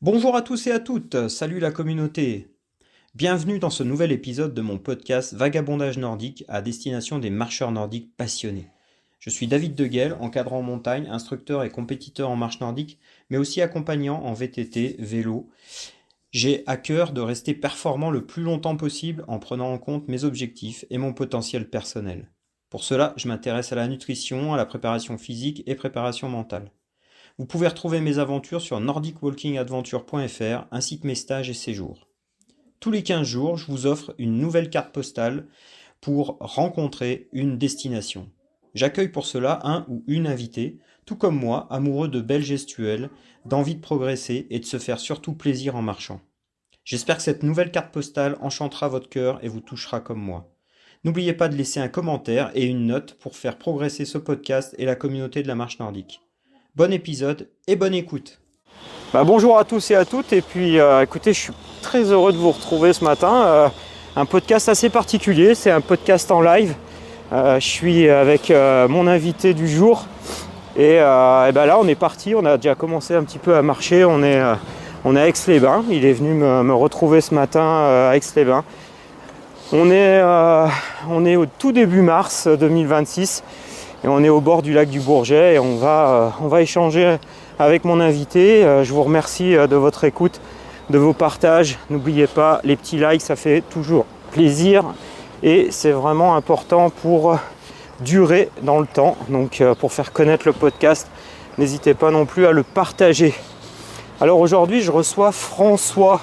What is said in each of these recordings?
Bonjour à tous et à toutes, salut la communauté. Bienvenue dans ce nouvel épisode de mon podcast Vagabondage nordique à destination des marcheurs nordiques passionnés. Je suis David Deguel, encadrant en montagne, instructeur et compétiteur en marche nordique, mais aussi accompagnant en VTT, vélo. J'ai à cœur de rester performant le plus longtemps possible en prenant en compte mes objectifs et mon potentiel personnel. Pour cela, je m'intéresse à la nutrition, à la préparation physique et préparation mentale. Vous pouvez retrouver mes aventures sur nordicwalkingadventure.fr ainsi que mes stages et séjours. Tous les 15 jours, je vous offre une nouvelle carte postale pour rencontrer une destination. J'accueille pour cela un ou une invitée, tout comme moi, amoureux de belles gestuelles, d'envie de progresser et de se faire surtout plaisir en marchant. J'espère que cette nouvelle carte postale enchantera votre cœur et vous touchera comme moi. N'oubliez pas de laisser un commentaire et une note pour faire progresser ce podcast et la communauté de la marche nordique. Bon épisode et bonne écoute. Bonjour à tous et à toutes, et puis écoutez, je suis très heureux de vous retrouver ce matin. Un podcast assez particulier, c'est un podcast en live. Je suis avec mon invité du jour et là on est parti, on a déjà commencé un petit peu à marcher, on est à Aix-les-Bains. Il est venu me retrouver ce matin à Aix-les-Bains. On est au tout début mars 2026 et on est au bord du lac du Bourget et on va échanger avec mon invité. Je vous remercie de votre écoute, de vos partages. N'oubliez pas, les petits likes, ça fait toujours plaisir et c'est vraiment important pour durer dans le temps. Donc pour faire connaître le podcast, n'hésitez pas non plus à le partager. Alors aujourd'hui, je reçois François.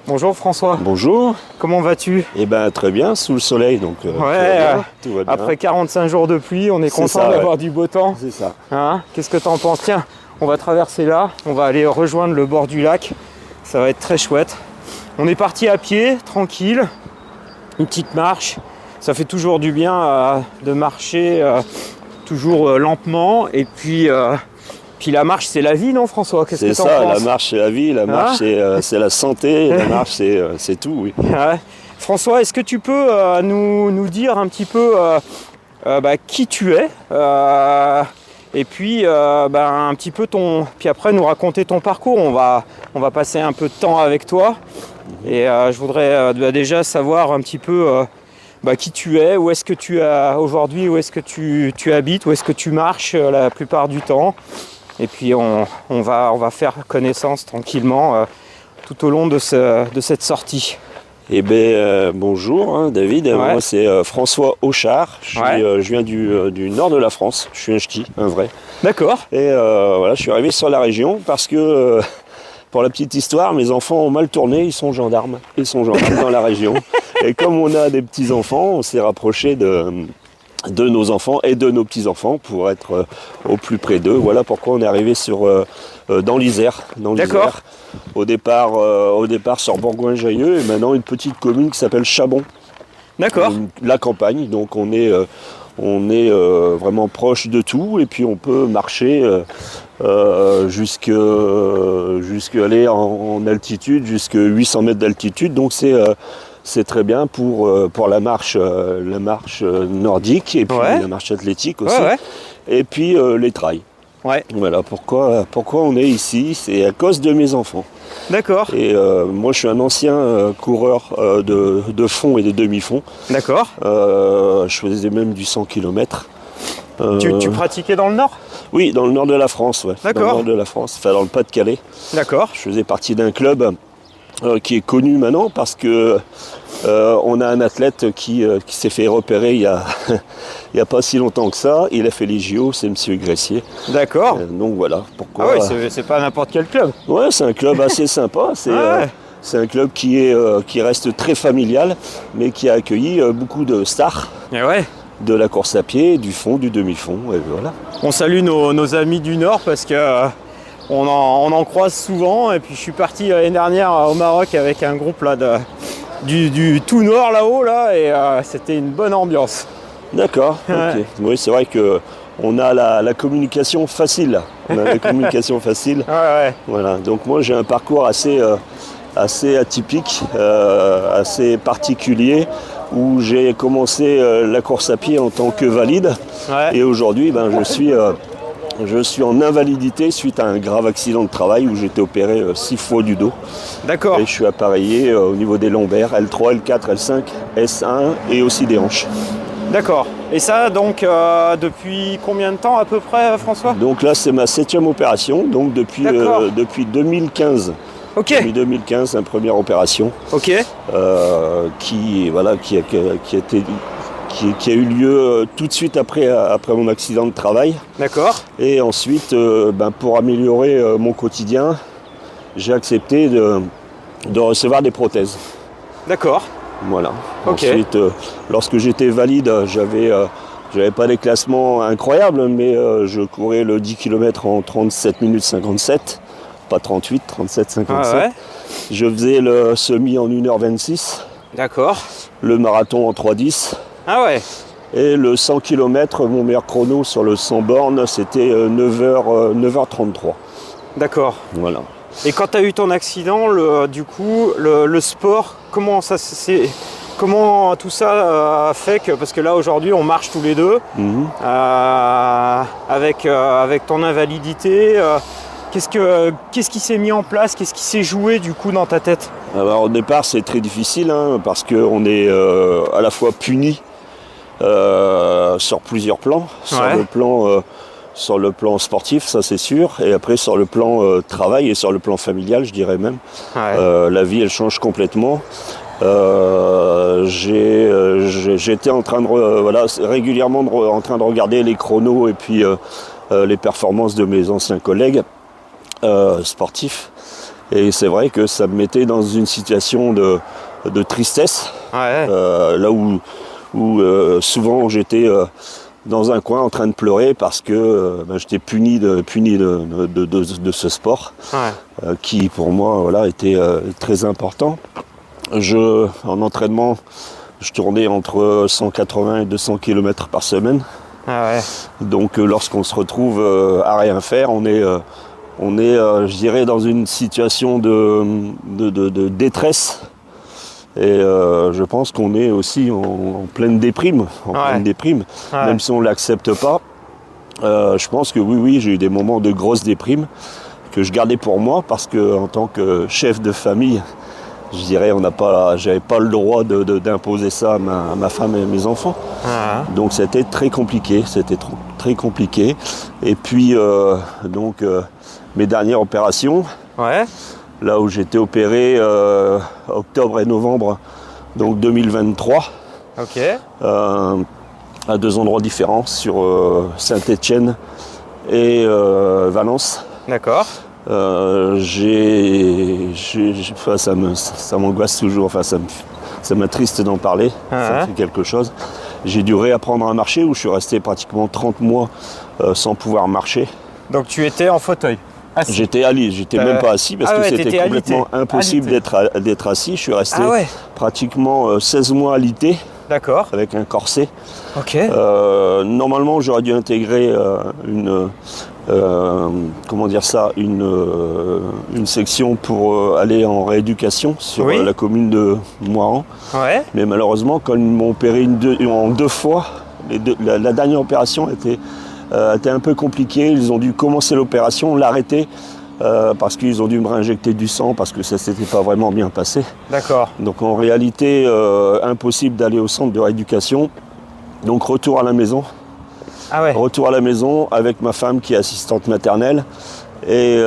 Bonjour François. Bonjour. Comment vas-tu ? Eh bien très bien, sous le soleil, donc tout va bien. Après 45 jours de pluie, on est content d'avoir du beau temps. C'est ça. Hein ? Qu'est-ce que tu en penses ? Tiens, on va traverser là, on va aller rejoindre le bord du lac. Ça va être très chouette. On est parti à pied, tranquille, une petite marche. Ça fait toujours du bien de marcher toujours lentement. Et puis la marche, c'est la vie, non François ? Qu'est-ce que t'en penses ? C'est ça, la marche, c'est la vie, la marche, c'est la santé, la marche, c'est tout, oui. Ouais. François, est-ce que tu peux nous dire un petit peu qui tu es et puis un petit peu puis après nous raconter ton parcours. On va passer un peu de temps avec toi et je voudrais déjà savoir un petit peu qui tu es, où est-ce que tu es aujourd'hui, où est-ce que tu habites, où est-ce que tu marches la plupart du temps. Et puis on va faire connaissance tranquillement tout au long de cette sortie. Eh bien bonjour David, Ouais. Moi c'est François Auchard, je viens du nord de la France, je suis un ch'ti, un vrai. D'accord. Et voilà, je suis arrivé sur la région parce que, pour la petite histoire, mes enfants ont mal tourné, ils sont gendarmes dans la région. Et comme on a des petits-enfants, on s'est rapproché de nos enfants et de nos petits-enfants pour être au plus près d'eux. Voilà pourquoi on est arrivé dans l'Isère. D'accord. Au départ sur Bourgoin-Jallieu et maintenant une petite commune qui s'appelle Chabon. D'accord. La campagne, donc on est vraiment proche de tout et puis on peut marcher jusqu'à aller en altitude, jusqu'à 800 mètres d'altitude. Donc c'est très bien pour la marche nordique et puis la marche athlétique aussi. Ouais. Et puis les trails. Ouais. Voilà pourquoi on est ici, c'est à cause de mes enfants. D'accord. Et moi je suis un ancien coureur de fond et de demi-fond. D'accord. Je faisais même du 100 km. Tu pratiquais dans le nord ? Oui, dans le nord de la France, ouais. D'accord. Dans le nord de la France, enfin dans le Pas-de-Calais. D'accord. Je faisais partie d'un club qui est connu maintenant parce que on a un athlète qui s'est fait repérer il y a pas si longtemps que ça. Il a fait les JO, c'est Monsieur Gressier. D'accord. Donc voilà pourquoi. Ah oui, c'est pas n'importe quel club. Ouais, c'est un club assez sympa. C'est un club qui reste très familial, mais qui a accueilli beaucoup de stars. Et ouais. De la course à pied, du fond, du demi-fond, et voilà. On salue nos amis du Nord parce que on en croise souvent. Et puis je suis parti l'année dernière au Maroc avec un groupe là du tout nord là-haut là, et c'était une bonne ambiance. D'accord. Ouais. Ok. Oui, c'est vrai que on a la communication facile. On a la communication facile. Ouais. Voilà. Donc moi j'ai un parcours assez atypique, assez particulier, où j'ai commencé la course à pied en tant que valide. Ouais. Et aujourd'hui, je suis Je suis en invalidité suite à un grave accident de travail où j'ai été opéré 6 fois du dos. D'accord. Et je suis appareillé au niveau des lombaires, L3, L4, L5, S1 et aussi des hanches. D'accord. Et ça, donc, depuis combien de temps à peu près, François? Donc là, c'est ma 7e opération, donc depuis 2015. Ok. Depuis 2015, une première opération Ok. qui a eu lieu tout de suite après mon accident de travail. D'accord. Et ensuite, pour améliorer mon quotidien, j'ai accepté de recevoir des prothèses. D'accord. Voilà. Ok. Ensuite, lorsque j'étais valide, j'avais pas des classements incroyables, mais je courais le 10 km en 37 minutes 57, pas 38, 37, 57. Ah ouais. Je faisais le semi en 1h26, D'accord. le marathon en 3h10. Ah ouais. Et le 100 km, mon meilleur chrono sur le 100 bornes, c'était 9h33. D'accord. Voilà. Et quand tu as eu ton accident, le sport, comment tout ça a fait que, parce que là aujourd'hui on marche tous les deux, avec ton invalidité, qu'est-ce qui s'est mis en place, qu'est-ce qui s'est joué du coup dans ta tête? Alors au départ c'est très difficile parce qu'on est à la fois puni sur plusieurs plans, sur le plan sportif, ça c'est sûr, et après sur le plan travail et sur le plan familial, je dirais même. Ouais. La vie elle change complètement. J'étais en train de régulièrement en train de regarder les chronos et puis les performances de mes anciens collègues sportifs, et c'est vrai que ça me mettait dans une situation de tristesse. Ouais. Là où souvent j'étais dans un coin en train de pleurer parce que j'étais puni de ce sport, qui pour moi était très important. En entraînement, je tournais entre 180 et 200 km par semaine. Ah ouais. Donc lorsqu'on se retrouve à rien faire, on est je dirais, dans une situation de détresse. Et je pense qu'on est aussi en pleine déprime, pleine déprime, même si on ne l'accepte pas. Je pense que oui, j'ai eu des moments de grosse déprime que je gardais pour moi parce que en tant que chef de famille, je dirais, j'avais pas le droit d'imposer ça à ma femme et à mes enfants. Donc c'était très compliqué, très compliqué. Et puis mes dernières opérations. Ouais. Là où j'étais opéré octobre et novembre, donc 2023, Ok. à 2 endroits différents, sur Saint-Étienne et Valence. D'accord. Ça m'angoisse toujours, ça m'attriste d'en parler, ça fait quelque chose. J'ai dû réapprendre à marcher, où je suis resté pratiquement 30 mois sans pouvoir marcher. Donc tu étais en fauteuil? Assis. J'étais même pas assis parce que c'était complètement impossible d'être assis. Je suis resté pratiquement 16 mois alité. D'accord. Avec un corset. Ok. Normalement, j'aurais dû intégrer une section pour aller en rééducation sur la commune de Moiran. Ouais. Mais malheureusement, quand ils m'ont opéré en 2 fois, la dernière opération était un peu compliqué. Ils ont dû commencer l'opération, l'arrêter parce qu'ils ont dû me réinjecter du sang parce que ça s'était pas vraiment bien passé. D'accord. Donc en réalité, impossible d'aller au centre de rééducation. Donc retour à la maison. Ah ouais. Retour à la maison avec ma femme qui est assistante maternelle et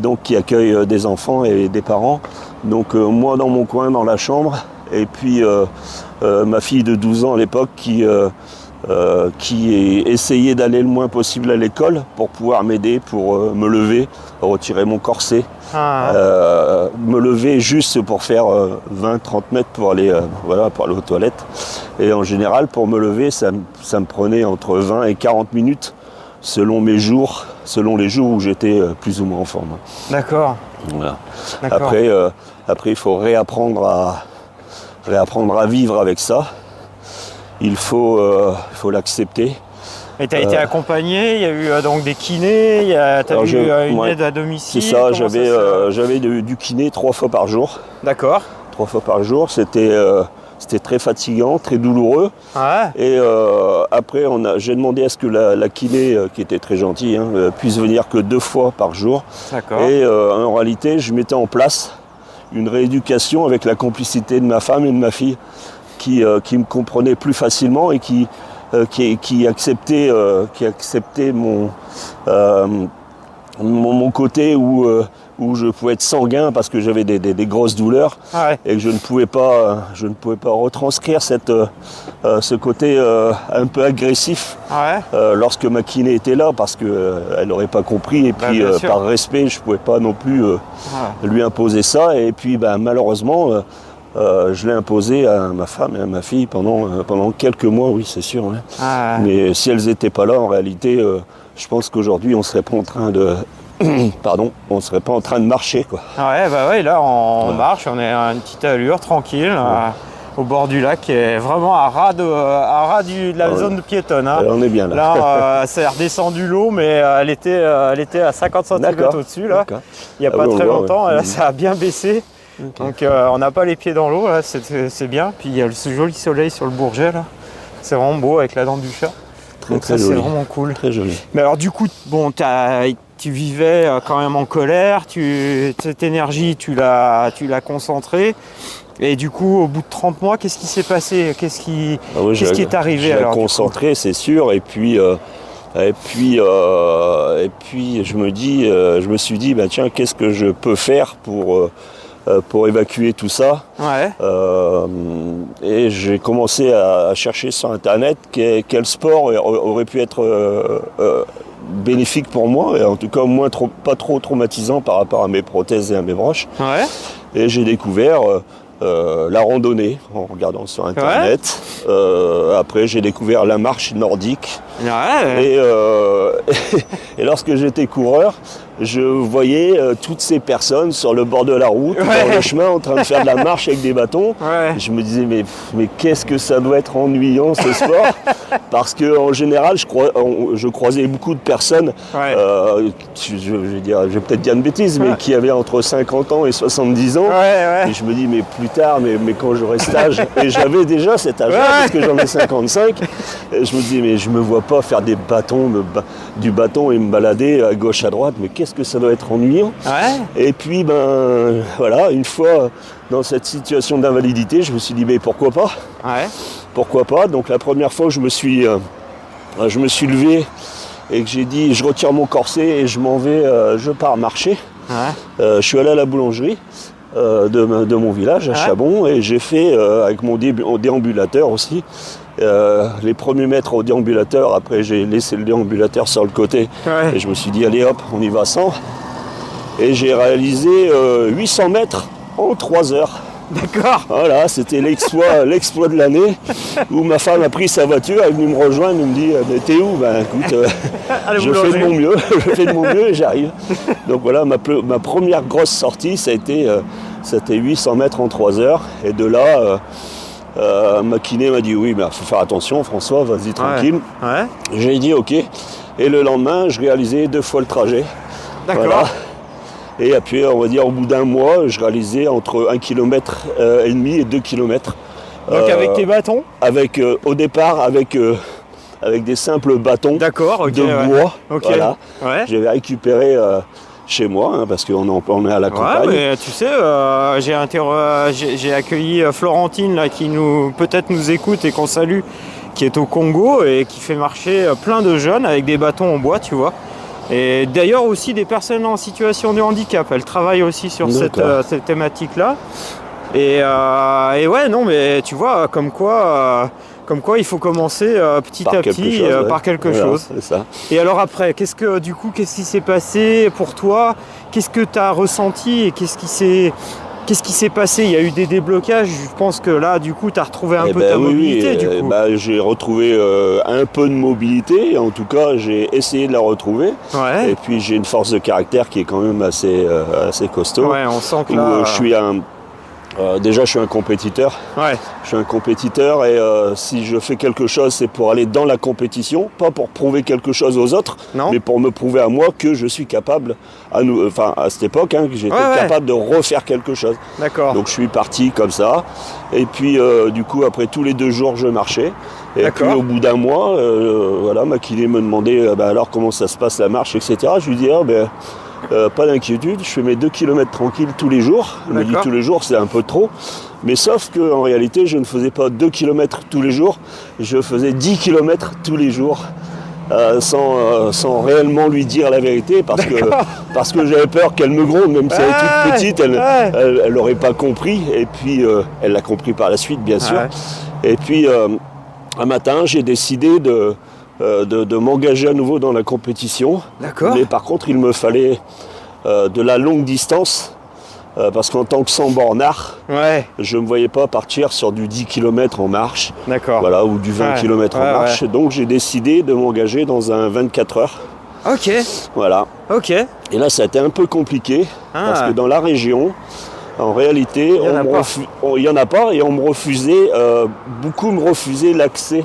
donc qui accueille des enfants et des parents. Donc moi dans mon coin, dans la chambre, et puis ma fille de 12 ans à l'époque qui essayait d'aller le moins possible à l'école pour pouvoir m'aider, pour me lever, retirer mon corset, me lever juste pour faire 20-30 mètres pour aller aux toilettes. Et en général, pour me lever, ça me prenait entre 20 et 40 minutes selon les jours où j'étais plus ou moins en forme. D'accord. Voilà. D'accord. Après, il faut réapprendre à vivre avec ça. Il faut l'accepter. Et tu as été accompagné, il y a eu donc des kinés, tu as eu une aide à domicile. C'est ça, j'avais du kiné 3 fois par jour. D'accord. 3 fois par jour, c'était C'était très fatigant, très douloureux. Ouais. Et après, j'ai demandé à ce que la kiné, qui était très gentille, puisse venir que 2 fois par jour. D'accord. Et en réalité, je mettais en place une rééducation avec la complicité de ma femme et de ma fille qui me comprenaient plus facilement et qui acceptait mon côté où je pouvais être sanguin parce que j'avais des grosses douleurs et que je ne pouvais pas retranscrire ce côté un peu agressif lorsque ma kiné était là parce qu'elle n'aurait pas compris et puis par respect je ne pouvais pas non plus lui imposer ça et puis malheureusement je l'ai imposé à ma femme et à ma fille pendant quelques mois, oui c'est sûr. Mais si elles n'étaient pas là en réalité je pense qu'aujourd'hui on ne serait pas en train de on serait pas en train de marcher quoi. Là on marche, on est à une petite allure tranquille au bord du lac qui est vraiment à ras de la zone de piétonne. On est bien là. Là c'est redescendu l'eau mais elle était à 50 cm au-dessus là. Il n'y a pas très longtemps, là ça a bien baissé. Donc on n'a pas les pieds dans l'eau là, c'est bien. Puis il y a ce joli soleil sur le Bourget là. C'est vraiment beau avec la dent du chat. Donc ça c'est vraiment cool. Très joli. Mais alors du coup, tu vivais quand même en colère, cette énergie tu l'as concentrée. Et du coup, au bout de 30 mois, qu'est-ce qui s'est passé? Qu'est-ce qui est arrivé alors? Je l'ai concentré, c'est sûr. Et puis je me suis dit, tiens, qu'est-ce que je peux faire pour évacuer tout ça. Et j'ai commencé à chercher sur internet quel sport aurait pu être bénéfique pour moi et en tout cas pas trop traumatisant par rapport à mes prothèses et à mes broches. Et j'ai découvert la randonnée en regardant sur internet. Après j'ai découvert la marche nordique. Et lorsque j'étais coureur, je voyais toutes ces personnes sur le bord de la route, dans le chemin, en train de faire de la marche avec des bâtons. Et je me disais, mais qu'est-ce que ça doit être ennuyant ce sport? Parce qu'en général, je croisais beaucoup de personnes, je vais peut-être dire une bêtise, mais qui avaient entre 50 ans et 70 ans. Et je me dis, mais plus tard, mais quand j'aurai cet âge, et j'avais déjà cet âge-là, parce que j'en ai 55, et je me dis, mais je me vois pas faire du bâton et me balader à gauche à droite, mais qu'est-ce que ça doit être ennuyant. Et puis une fois dans cette situation d'invalidité, je me suis dit mais pourquoi pas. Pourquoi pas. Donc la première fois que je me suis levé et que j'ai dit je retire mon corset et je m'en vais, je pars marcher. Je suis allé à la boulangerie de mon village à Chabon et j'ai fait avec mon déambulateur aussi les premiers mètres au déambulateur. Après j'ai laissé le déambulateur sur le côté et je me suis dit allez hop on y va sans et j'ai réalisé 800 mètres en 3 heures. D'accord. Voilà, c'était l'exploit de l'année où ma femme a pris sa voiture, elle est venue me rejoindre, elle me dit mais t'es où? Écoute, je fais de mon mieux et j'arrive. Donc voilà, ma première grosse sortie, c'était 800 mètres en 3 heures. Et de là, ma kiné m'a dit oui, mais faut faire attention François, vas-y tranquille. J'ai dit ok. Et le lendemain, je réalisais 2 fois le trajet. D'accord. Voilà. Et puis, on va dire, au bout d'un mois, je réalisais entre 1,5 km et 2 km. Donc avec tes bâtons? Au départ, avec des simples bâtons de bois. Voilà. J'avais récupéré chez moi, parce qu'on est à la campagne. Mais tu sais, j'ai accueilli Florentine, là, qui peut-être nous écoute et qu'on salue, qui est au Congo et qui fait marcher plein de jeunes avec des bâtons en bois, tu vois. Et d'ailleurs aussi des personnes en situation de handicap, elles travaillent aussi sur cette thématique-là. Et mais tu vois, comme quoi il faut commencer petit à petit par quelque chose. C'est ça. Et alors après, qu'est-ce qui s'est passé pour toi? Qu'est-ce que tu as ressenti et qu'est-ce qui s'est passé? Il y a eu des déblocages, je pense que là, du coup, tu as retrouvé un peu ta mobilité. J'ai retrouvé un peu de mobilité, en tout cas, j'ai essayé de la retrouver. Et puis, j'ai une force de caractère qui est quand même assez costaud. On sent que là... Déjà, je suis un compétiteur. Ouais. Je suis un compétiteur et si je fais quelque chose, c'est pour aller dans la compétition, pas pour prouver quelque chose aux autres, Non. mais pour me prouver à moi que je suis capable, à cette époque, que j'étais capable de refaire quelque chose. D'accord. Donc je suis parti comme ça. Et puis du coup, après tous les 2 jours, je marchais. Et puis au bout d'un mois, ma kiné me demandait alors comment ça se passe la marche, etc. Je lui dis pas d'inquiétude, je fais mes 2 km tranquilles tous les jours. Il me dit tous les jours c'est un peu trop. Mais sauf qu'en réalité je ne faisais pas 2 km tous les jours, je faisais 10 km tous les jours. Sans réellement lui dire la vérité parce que j'avais peur qu'elle me gronde, même si elle est toute petite, elle n'aurait pas compris. Et puis elle l'a compris par la suite bien sûr. Et puis un matin j'ai décidé de m'engager à nouveau dans la compétition. D'accord. Mais par contre, il me fallait de la longue distance parce qu'en tant que sans-bornard, je ne me voyais pas partir sur du 10 km en marche. D'accord. Voilà, ou du 20 km en marche. Donc j'ai décidé de m'engager dans un 24 heures. Ok. Voilà. Ok. Et là, ça a été un peu compliqué parce que dans la région, en réalité, il n'y en a pas et on me refusait, beaucoup me refusaient l'accès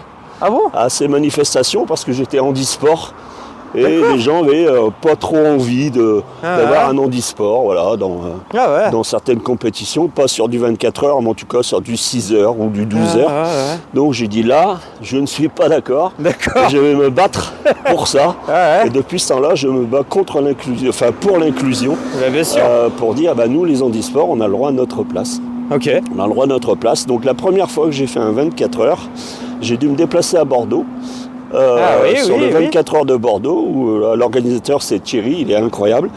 à ces manifestations parce que j'étais handisport et les gens avaient pas trop envie d'avoir un handisport dans certaines compétitions, pas sur du 24 heures mais en tout cas sur du 6 heures ou du 12 heures. Donc j'ai dit là, je ne suis pas d'accord. Je vais me battre pour ça. Et depuis ce temps-là, je me bats contre l'inclusion, pour l'inclusion, pour dire nous les handisports, on a le droit à notre place. Ok. On a le droit à notre place. Donc la première fois que j'ai fait un 24 heures, j'ai dû me déplacer à Bordeaux, sur le 24 heures de Bordeaux, où l'organisateur c'est Thierry, il est incroyable.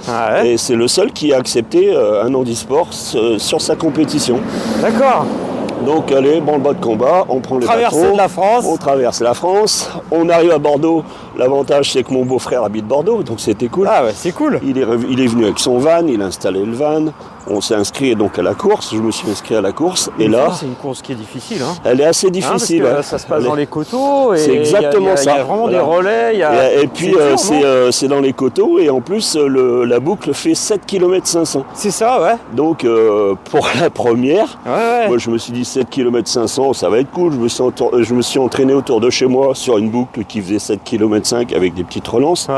Et c'est le seul qui a accepté un handisport sur sa compétition. D'accord. Donc allez, branle-bas de combat, on prend les Traversée de la France. On traverse la France, on arrive à Bordeaux. L'avantage c'est que mon beau-frère habite Bordeaux, donc c'était cool. Ah ouais, c'est cool. Il est venu avec son van, il a installé le van. On s'est inscrit donc à la course, je me suis inscrit à la course. Et là, c'est une course qui est difficile. Elle est assez difficile. Parce que ça se passe dans les coteaux. Et c'est exactement ça. Il y a vraiment des relais. Et puis c'est dans les coteaux et en plus la boucle fait 7 km 500. C'est ça, ouais. Donc pour la première, moi je me suis dit 7 km 500, ça va être cool. Je me suis entraîné autour de chez moi sur une boucle qui faisait 7 km 5 avec des petites relances.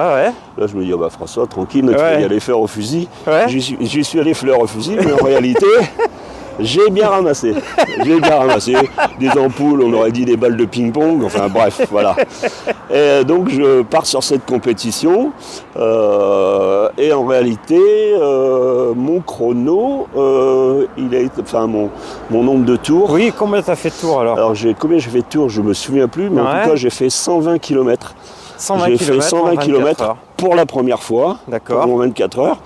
Là, je me dis, François, tranquille, tu vas y aller fleur au fusil. J'y suis allé fleur au fusil, mais en réalité, j'ai bien ramassé. Des ampoules, on aurait dit des balles de ping-pong, enfin bref, voilà. Et donc, je pars sur cette compétition. Et en réalité, mon chrono, mon nombre de tours. Oui, combien tu as fait de tours alors ? Alors, combien j'ai fait de tours, je ne me souviens plus, mais en tout cas, j'ai fait 120 km. J'ai fait 120 km pour la première fois, pendant 24 heures.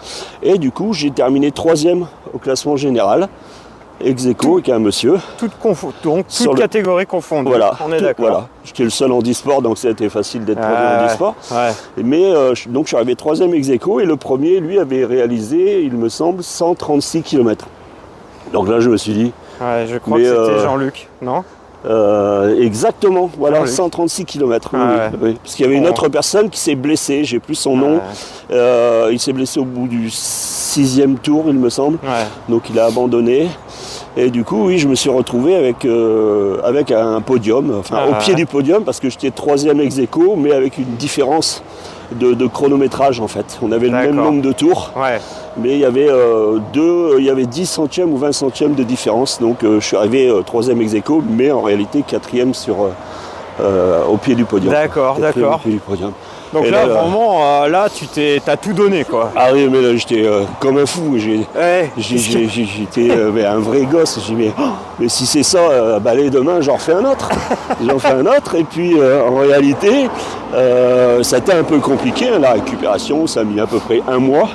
Et du coup, j'ai terminé 3e au classement général, ex-aequo avec un monsieur. Donc, toute catégorie confondue. Voilà, on est d'accord. Voilà. J'étais le seul handisport, donc c'était facile d'être premier handisport. Mais donc, je suis arrivé 3e ex-aequo et le premier, lui, avait réalisé, il me semble, 136 km. Donc là, je me suis dit... je crois que c'était Jean-Luc, non ? Exactement, voilà, 136 km. Oui. Parce qu'il y avait une autre personne qui s'est blessée, j'ai plus son nom. Il s'est blessé au bout du 6e tour, il me semble. Donc il a abandonné. Et du coup, oui, je me suis retrouvé avec un podium, au pied du podium, parce que j'étais 3e ex-aequo, mais avec une différence de chronométrage en fait. On avait le même nombre de tours, mais il y avait 10 centièmes ou 20 centièmes de différence. Donc je suis arrivé 3e ex-aequo, mais en réalité 4e au pied du podium. D'accord. Au pied du podium. Donc et là, vraiment, tu t'as tout donné, quoi. Ah oui, mais là, j'étais comme un fou. J'étais un vrai gosse. J'ai dit, mais si c'est ça, allez, demain, j'en refais un autre. Et puis, en réalité, ça a été un peu compliqué. Hein, la récupération, ça a mis à peu près 1 mois.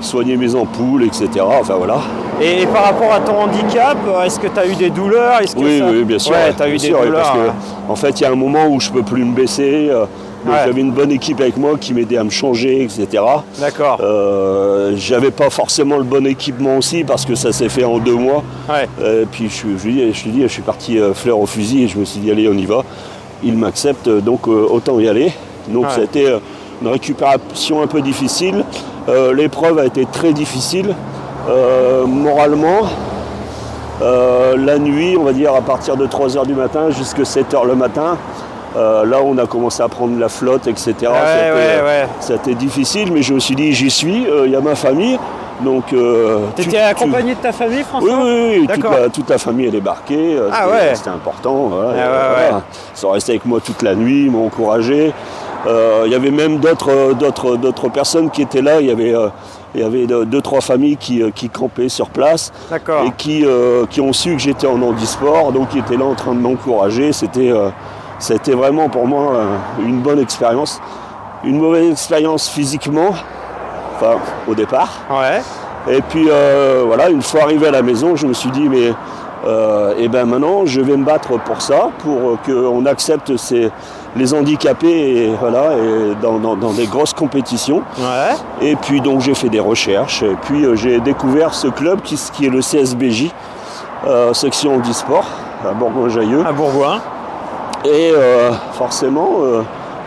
Soigner mes ampoules, etc. Enfin, voilà. Et par rapport à ton handicap, est-ce que tu as eu des douleurs ? Oui, bien sûr. Tu as eu des douleurs. Parce que, en fait, il y a un moment où je ne peux plus me baisser. Donc j'avais une bonne équipe avec moi qui m'aidait à me changer, etc. D'accord. J'avais pas forcément le bon équipement aussi parce que ça s'est fait en 2 mois. Puis je suis parti fleur au fusil et je me suis dit allez, on y va. Il m'accepte, donc autant y aller. Donc ça a été une récupération un peu difficile. L'épreuve a été très difficile moralement. La nuit, on va dire à partir de 3h du matin jusqu'à 7h le matin. Là, on a commencé à prendre la flotte, etc. C'était difficile, mais je me suis dit, j'y suis, il y a ma famille. Donc, tu étais accompagné de ta famille, François ? Oui, toute la famille est débarquée. C'était important. Ils sont restés avec moi toute la nuit, ils m'ont encouragé. Il y avait même d'autres personnes qui étaient là. Il y avait 2-3 familles qui campaient sur place. D'accord. Et qui ont su que j'étais en handisport, donc qui étaient là en train de m'encourager. C'était vraiment pour moi une bonne expérience. Une mauvaise expérience physiquement, enfin au départ. Ouais. Et puis une fois arrivé à la maison, je me suis dit maintenant je vais me battre pour ça, pour qu'on accepte les handicapés et dans des grosses compétitions. Ouais. Et puis donc j'ai fait des recherches et puis j'ai découvert ce club qui est le CSBJ, section handisport à Bourgoin-Jallieu. À Bourgoin. Et forcément,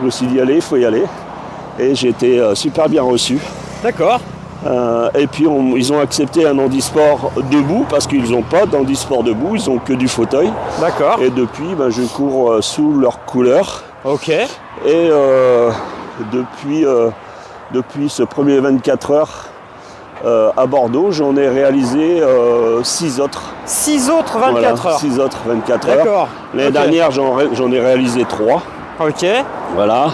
je me suis dit allez, il faut y aller. Et j'ai été super bien reçu. D'accord. Et puis ils ont accepté un handisport debout parce qu'ils n'ont pas d'handisport debout, ils n'ont que du fauteuil. D'accord. Et depuis, je cours sous leur couleur. Ok. Et depuis ce premier 24 heures à Bordeaux, j'en ai réalisé 6 autres. 6 autres 24 heures. 6 autres 24 heures. D'accord. L'année dernière, j'en ai réalisé 3. Ok. Voilà.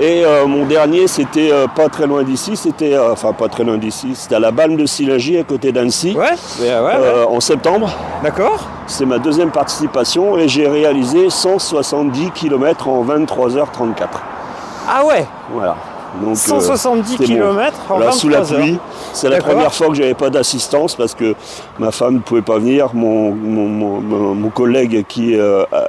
Et mon dernier, c'était pas très loin d'ici. C'était à la Balme de Sillingy, à côté d'Annecy. En septembre. D'accord. C'est ma deuxième participation et j'ai réalisé 170 km en 23h34. Ah ouais. Voilà. Donc, 170 km en 23 sous la heures. pluie. C'est la première fois que j'avais pas d'assistance parce que ma femme ne pouvait pas venir. Mon collègue qui est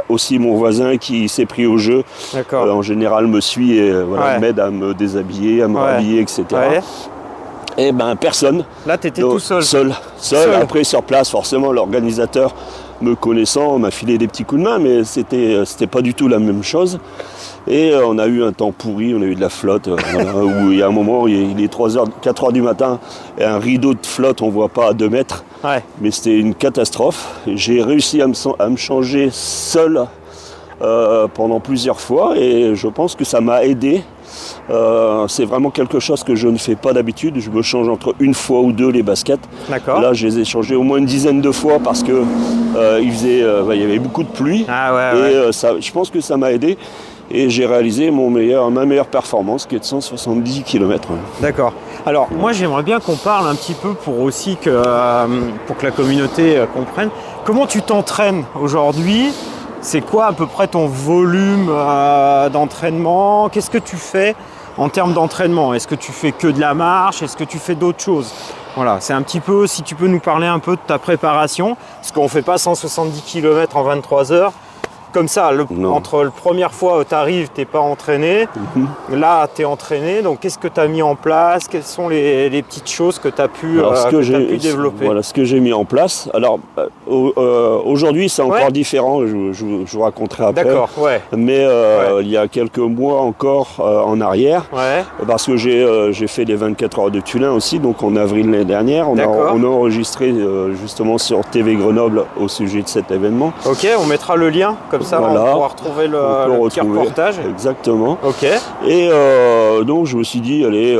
aussi mon voisin qui s'est pris au jeu, en général me suit et m'aide à me déshabiller, à me rhabiller, etc. Ouais. Et personne. Là, tu étais tout seul. Seul. Après, sur place, forcément, l'organisateur, me connaissant, m'a filé des petits coups de main, mais c'était pas du tout la même chose. Et on a eu un temps pourri, on a eu de la flotte, où il y a un moment, il est 3h, 4h du matin, et un rideau de flotte, on ne voit pas à 2 mètres. Ouais. Mais c'était une catastrophe. J'ai réussi à me changer seul pendant plusieurs fois, et je pense que ça m'a aidé. C'est vraiment quelque chose que je ne fais pas d'habitude. Je me change entre une fois ou deux les baskets. D'accord. Là, je les ai changés au moins une dizaine de fois parce que il y avait beaucoup de pluie. Je pense que ça m'a aidé. Et j'ai réalisé ma meilleure performance qui est de 170 km. D'accord. Alors moi j'aimerais bien qu'on parle un petit peu pour que la communauté comprenne. Comment tu t'entraînes aujourd'hui ? C'est quoi à peu près ton volume d'entraînement ? Qu'est-ce que tu fais en termes d'entraînement ? Est-ce que tu fais que de la marche ? Est-ce que tu fais d'autres choses ? Voilà, c'est un petit peu, si tu peux nous parler un peu de ta préparation, parce qu'on ne fait pas 170 km en 23 heures. Comme ça, entre la première fois où tu arrives, tu n'es pas entraîné. Là, tu es entraîné. Donc, qu'est-ce que tu as mis en place ? Quelles sont les petites choses que tu as pu développer ? Voilà ce que j'ai mis en place. Alors, aujourd'hui, c'est encore différent. Je vous raconterai après. D'accord, ouais. Mais il y a quelques mois encore en arrière, parce que j'ai fait les 24 heures de Tullin aussi, donc en avril l'année dernière. On a enregistré justement sur TV Grenoble au sujet de cet événement. Ok, on mettra le lien comme ça, on pourra retrouver le petit reportage. Exactement. Ok. Et donc je me suis dit, allez,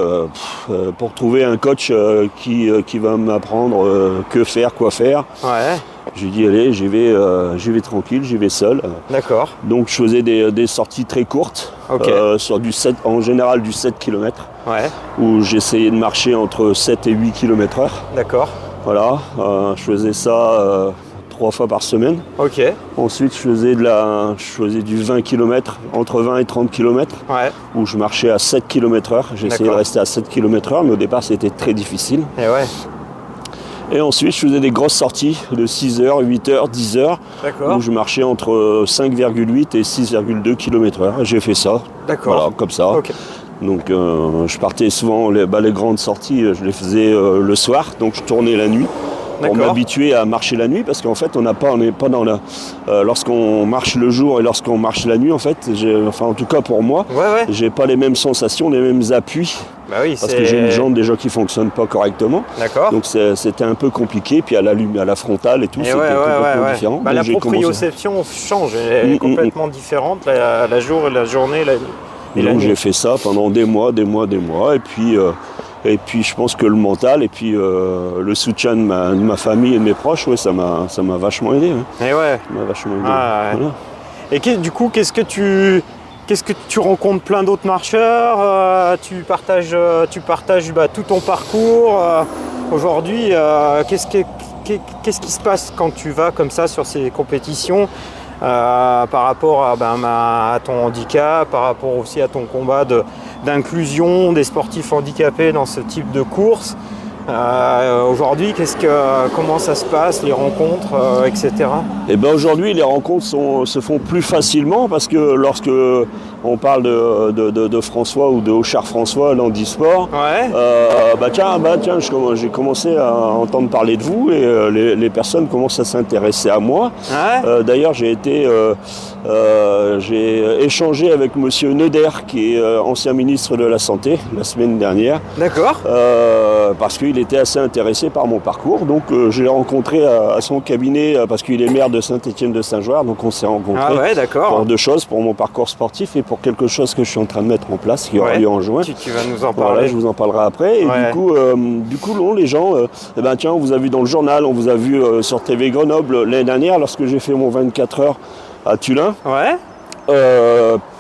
pour trouver un coach qui va m'apprendre que faire, quoi faire. Ouais. J'ai dit, allez, j'y vais tranquille, j'y vais seul. D'accord. Donc je faisais des sorties très courtes, sur en général du 7 km, où j'essayais de marcher entre 7 et 8 km/h. D'accord. Voilà, je faisais ça 3 fois par semaine. Ok. Ensuite, je faisais du 20 km, entre 20 et 30 km, où je marchais à 7 km/h. J'essayais de rester à 7 km/h, mais au départ, c'était très difficile. Et ensuite, je faisais des grosses sorties de 6h, 8h, 10h, où je marchais entre 5,8 et 6,2 km/h. J'ai fait ça, voilà, comme ça. Okay. Donc, je partais souvent, les grandes sorties, je les faisais le soir, donc je tournais la nuit. Pour m'habituer à marcher la nuit, parce qu'en fait, on n'est pas dans la... lorsqu'on marche le jour et lorsqu'on marche la nuit, en fait, en tout cas pour moi, j'ai pas les mêmes sensations, les mêmes appuis Bah oui, parce que j'ai une jambe déjà qui fonctionne pas correctement. D'accord. Donc c'était un peu compliqué. Puis à la frontale et tout, c'était complètement différent. Bah, la proprioception change, elle est complètement différente la journée. Donc j'ai fait ça pendant des mois. Et puis je pense que le mental et puis le soutien de ma famille et de mes proches, ouais, ça m'a vachement aidé. Ouais. Et ouais. Ça m'a vachement aidé. Ah, ouais. Voilà. Et du coup, qu'est-ce que tu rencontres plein d'autres marcheurs, tu partages tout ton parcours. Aujourd'hui, qu'est-ce qui se passe quand tu vas comme ça sur ces compétitions par rapport à ton handicap, par rapport aussi à ton combat d'inclusion des sportifs handicapés dans ce type de course. Aujourd'hui, comment ça se passe, les rencontres, etc. Et ben aujourd'hui, les rencontres se font plus facilement parce que lorsque on parle de François ou de Auchard François, l'handisport, j'ai commencé à entendre parler de vous et les personnes commencent à s'intéresser à moi. Ouais. D'ailleurs, j'ai échangé avec monsieur Neuder, qui est ancien ministre de la Santé, la semaine dernière. D'accord. Parce qu'il était assez intéressé par mon parcours. Donc je l'ai rencontré à son cabinet parce qu'il est maire de Saint-Étienne-de-Saint-Joire. Donc on s'est rencontrés pour deux choses, pour mon parcours sportif et pour quelque chose que je suis en train de mettre en place, qui aura lieu en juin. Tu vas nous en parler. Voilà, je vous en parlerai après. Et du coup, les gens, tiens, on vous a vu dans le journal, on vous a vu sur TV Grenoble l'année dernière, lorsque j'ai fait mon 24 heures à Tullin. Ouais.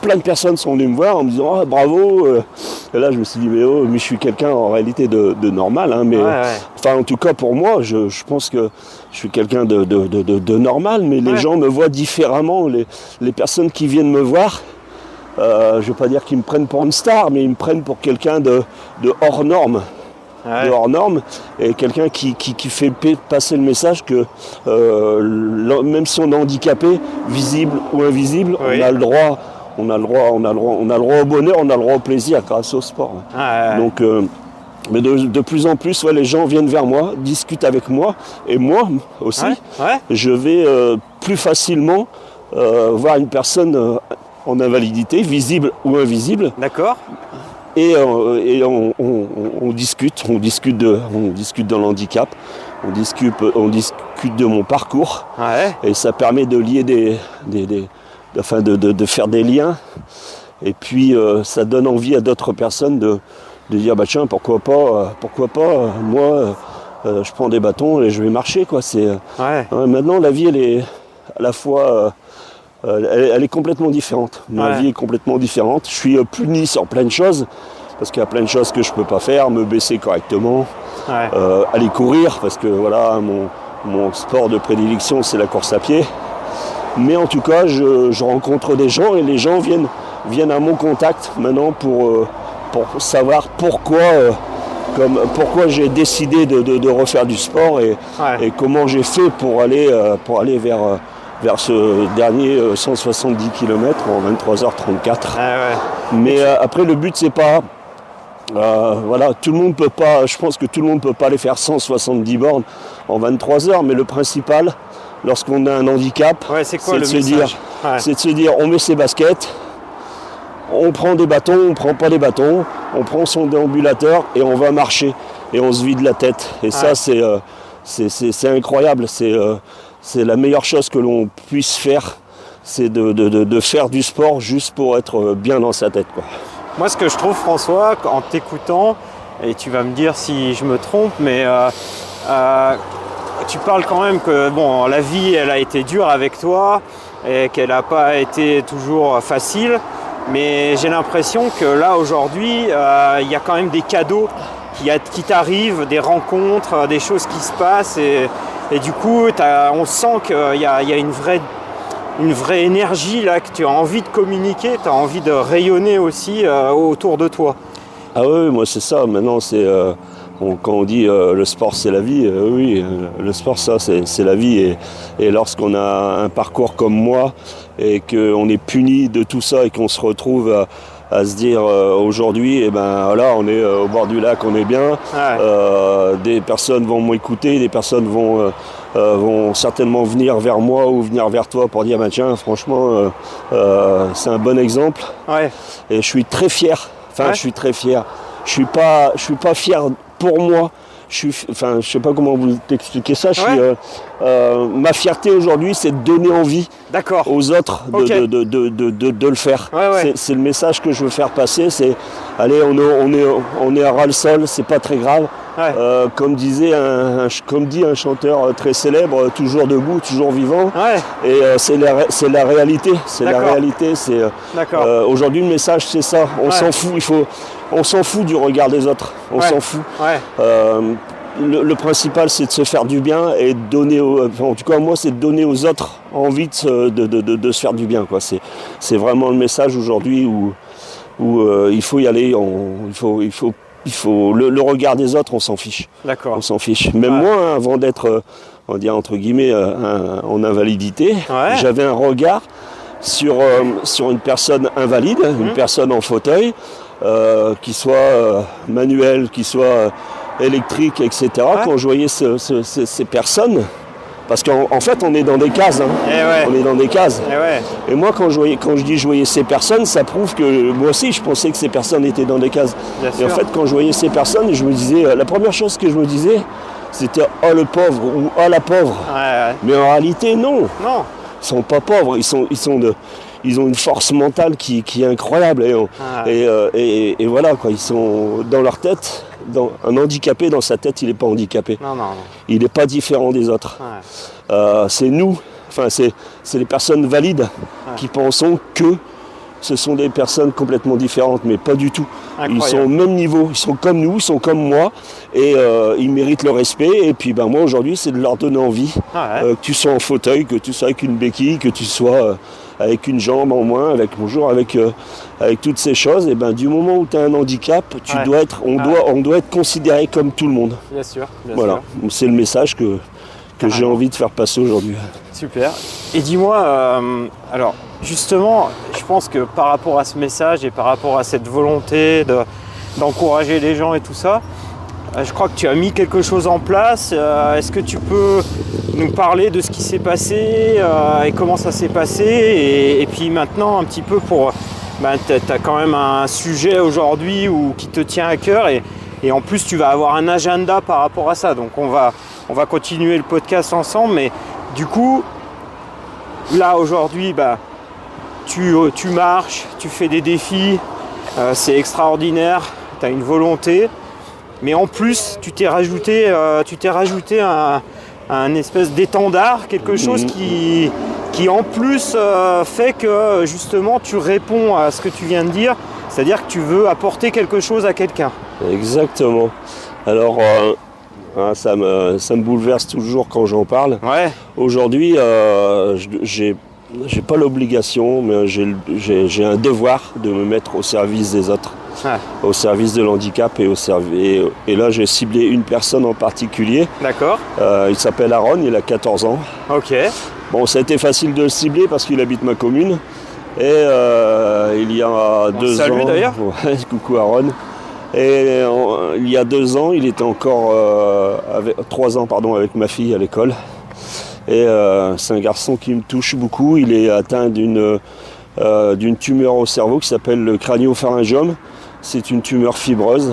Plein de personnes sont venues me voir en me disant oh, bravo. Et là je me suis dit mais je suis quelqu'un en réalité de normal, hein, mais enfin en tout cas pour moi je pense que je suis quelqu'un de normal, mais les gens me voient différemment. Les personnes qui viennent me voir, je ne veux pas dire qu'ils me prennent pour une star, mais ils me prennent pour quelqu'un de hors norme. De hors norme, et quelqu'un qui fait passer le message que même si on est handicapé, visible ou invisible, on a le droit au bonheur, on a le droit au plaisir grâce au sport. Donc mais de plus en plus, les gens viennent vers moi, discutent avec moi, et moi aussi, je vais plus facilement voir une personne en invalidité, visible ou invisible. D'accord. Et on discute de l'handicap, on discute de mon parcours, et ça permet de lier de faire des liens, et puis ça donne envie à d'autres personnes de dire tiens, pourquoi pas moi je prends des bâtons et je vais marcher quoi. Maintenant la vie elle est à la fois elle est complètement différente. Ma vie est complètement différente. Je suis puni sur plein de choses, parce qu'il y a plein de choses que je ne peux pas faire, me baisser correctement, aller courir, parce que voilà, mon sport de prédilection, c'est la course à pied. Mais en tout cas, je rencontre des gens et les gens viennent à mon contact maintenant pour savoir pourquoi j'ai décidé de refaire du sport et comment j'ai fait pour aller vers ce dernier 170 km en 23h34. Mais après le but c'est pas tout le monde peut pas, je pense que tout le monde peut pas aller faire 170 bornes en 23 heures, mais le principal lorsqu'on a un handicap, c'est de se dire on met ses baskets, on prend des bâtons, on prend pas des bâtons, on prend son déambulateur et on va marcher et on se vide la tête. Et ça c'est incroyable, c'est la meilleure chose que l'on puisse faire, c'est de faire du sport juste pour être bien dans sa tête, quoi. Moi, ce que je trouve, François, en t'écoutant, et tu vas me dire si je me trompe, mais tu parles quand même que la vie, elle a été dure avec toi et qu'elle n'a pas été toujours facile, mais j'ai l'impression que là, aujourd'hui, il y a quand même des cadeaux qui t'arrivent, des rencontres, des choses qui se passent et du coup, on sent qu'il y a une vraie énergie là, que tu as envie de communiquer, tu as envie de rayonner aussi autour de toi. Ah oui, moi c'est ça. Maintenant, quand on dit le sport c'est la vie, oui, le sport ça c'est la vie. Et lorsqu'on a un parcours comme moi et qu'on est puni de tout ça et qu'on se retrouve à se dire aujourd'hui, on est au bord du lac, on est bien. Des personnes vont m'écouter, des personnes vont certainement venir vers moi ou venir vers toi pour dire tiens, franchement, c'est un bon exemple. Et je suis très fier. Je suis très fier. suis pas fier pour moi. Je sais pas comment vous t'expliquer ça. Ma fierté aujourd'hui, c'est de donner envie aux autres de le faire. Ouais. C'est le message que je veux faire passer. C'est, allez, on est à ras-le-sol, c'est pas très grave. Ouais. Comme dit un chanteur très célèbre, toujours debout, toujours vivant. Ouais. Et c'est la réalité. C'est la réalité. Aujourd'hui, le message, c'est ça. On s'en fout. On s'en fout du regard des autres. On s'en fout. Ouais. Le principal, c'est de se faire du bien et de donner, en tout cas moi, c'est de donner aux autres envie de se faire du bien, quoi. C'est vraiment le message aujourd'hui où il faut y aller. Il faut le regard des autres, on s'en fiche. D'accord. On s'en fiche. Même moi, avant d'être, on va dire entre guillemets, en invalidité, j'avais un regard sur une personne invalide, une personne en fauteuil, qui soit manuelle, qui soit électrique, etc. Quand je voyais ces personnes, parce qu'en fait on est dans des cases, on est dans des cases. Et moi quand je voyais ces personnes, ça prouve que moi aussi je pensais que ces personnes étaient dans des cases. En fait quand je voyais ces personnes, je me disais, la première chose que je me disais, c'était oh le pauvre ou oh la pauvre. Mais en réalité non. Ils sont pas pauvres, ils ont une force mentale qui est incroyable et voilà quoi, ils sont dans leur tête. Un handicapé dans sa tête, il n'est pas handicapé. Non. Il n'est pas différent des autres. C'est nous, c'est les personnes valides qui pensons que ce sont des personnes complètement différentes, mais pas du tout. Incroyable. Ils sont au même niveau, ils sont comme nous, ils sont comme moi, et ils méritent le respect. Et puis moi aujourd'hui, c'est de leur donner envie, que tu sois en fauteuil, que tu sois avec une béquille, que tu sois avec une jambe en moins, avec toutes ces choses. Et du moment où tu as un handicap, on doit être considéré comme tout le monde. Bien sûr. C'est le message que j'ai envie de faire passer aujourd'hui. Super. Et dis-moi, alors justement, je pense que par rapport à ce message et par rapport à cette volonté d'encourager les gens et tout ça, je crois que tu as mis quelque chose en place. Est-ce que tu peux nous parler de ce qui s'est passé et comment ça s'est passé et puis maintenant un petit peu pour... tu as quand même un sujet aujourd'hui qui te tient à cœur et en plus tu vas avoir un agenda par rapport à ça. Donc on va continuer le podcast ensemble, mais du coup, là aujourd'hui, tu marches, tu fais des défis, c'est extraordinaire, tu as une volonté, mais en plus tu t'es rajouté un espèce d'étendard, quelque chose qui en plus fait que justement tu réponds à ce que tu viens de dire, c'est-à-dire que tu veux apporter quelque chose à quelqu'un. Exactement. Alors ça me bouleverse toujours quand j'en parle. Aujourd'hui, j'ai pas l'obligation, mais j'ai un devoir de me mettre au service des autres, au service de l'handicap et là j'ai ciblé une personne en particulier. D'accord. Il s'appelle Aaron, il a 14 ans. Ok. Bon, ça a été facile de le cibler parce qu'il habite ma commune et il y a 2 ans. Salut d'ailleurs. Coucou Aaron. Et il y a 2 ans, il était encore 3 ans avec ma fille à l'école. Et c'est un garçon qui me touche beaucoup. Il est atteint d'une tumeur au cerveau qui s'appelle le crânio-pharyngiome. C'est une tumeur fibreuse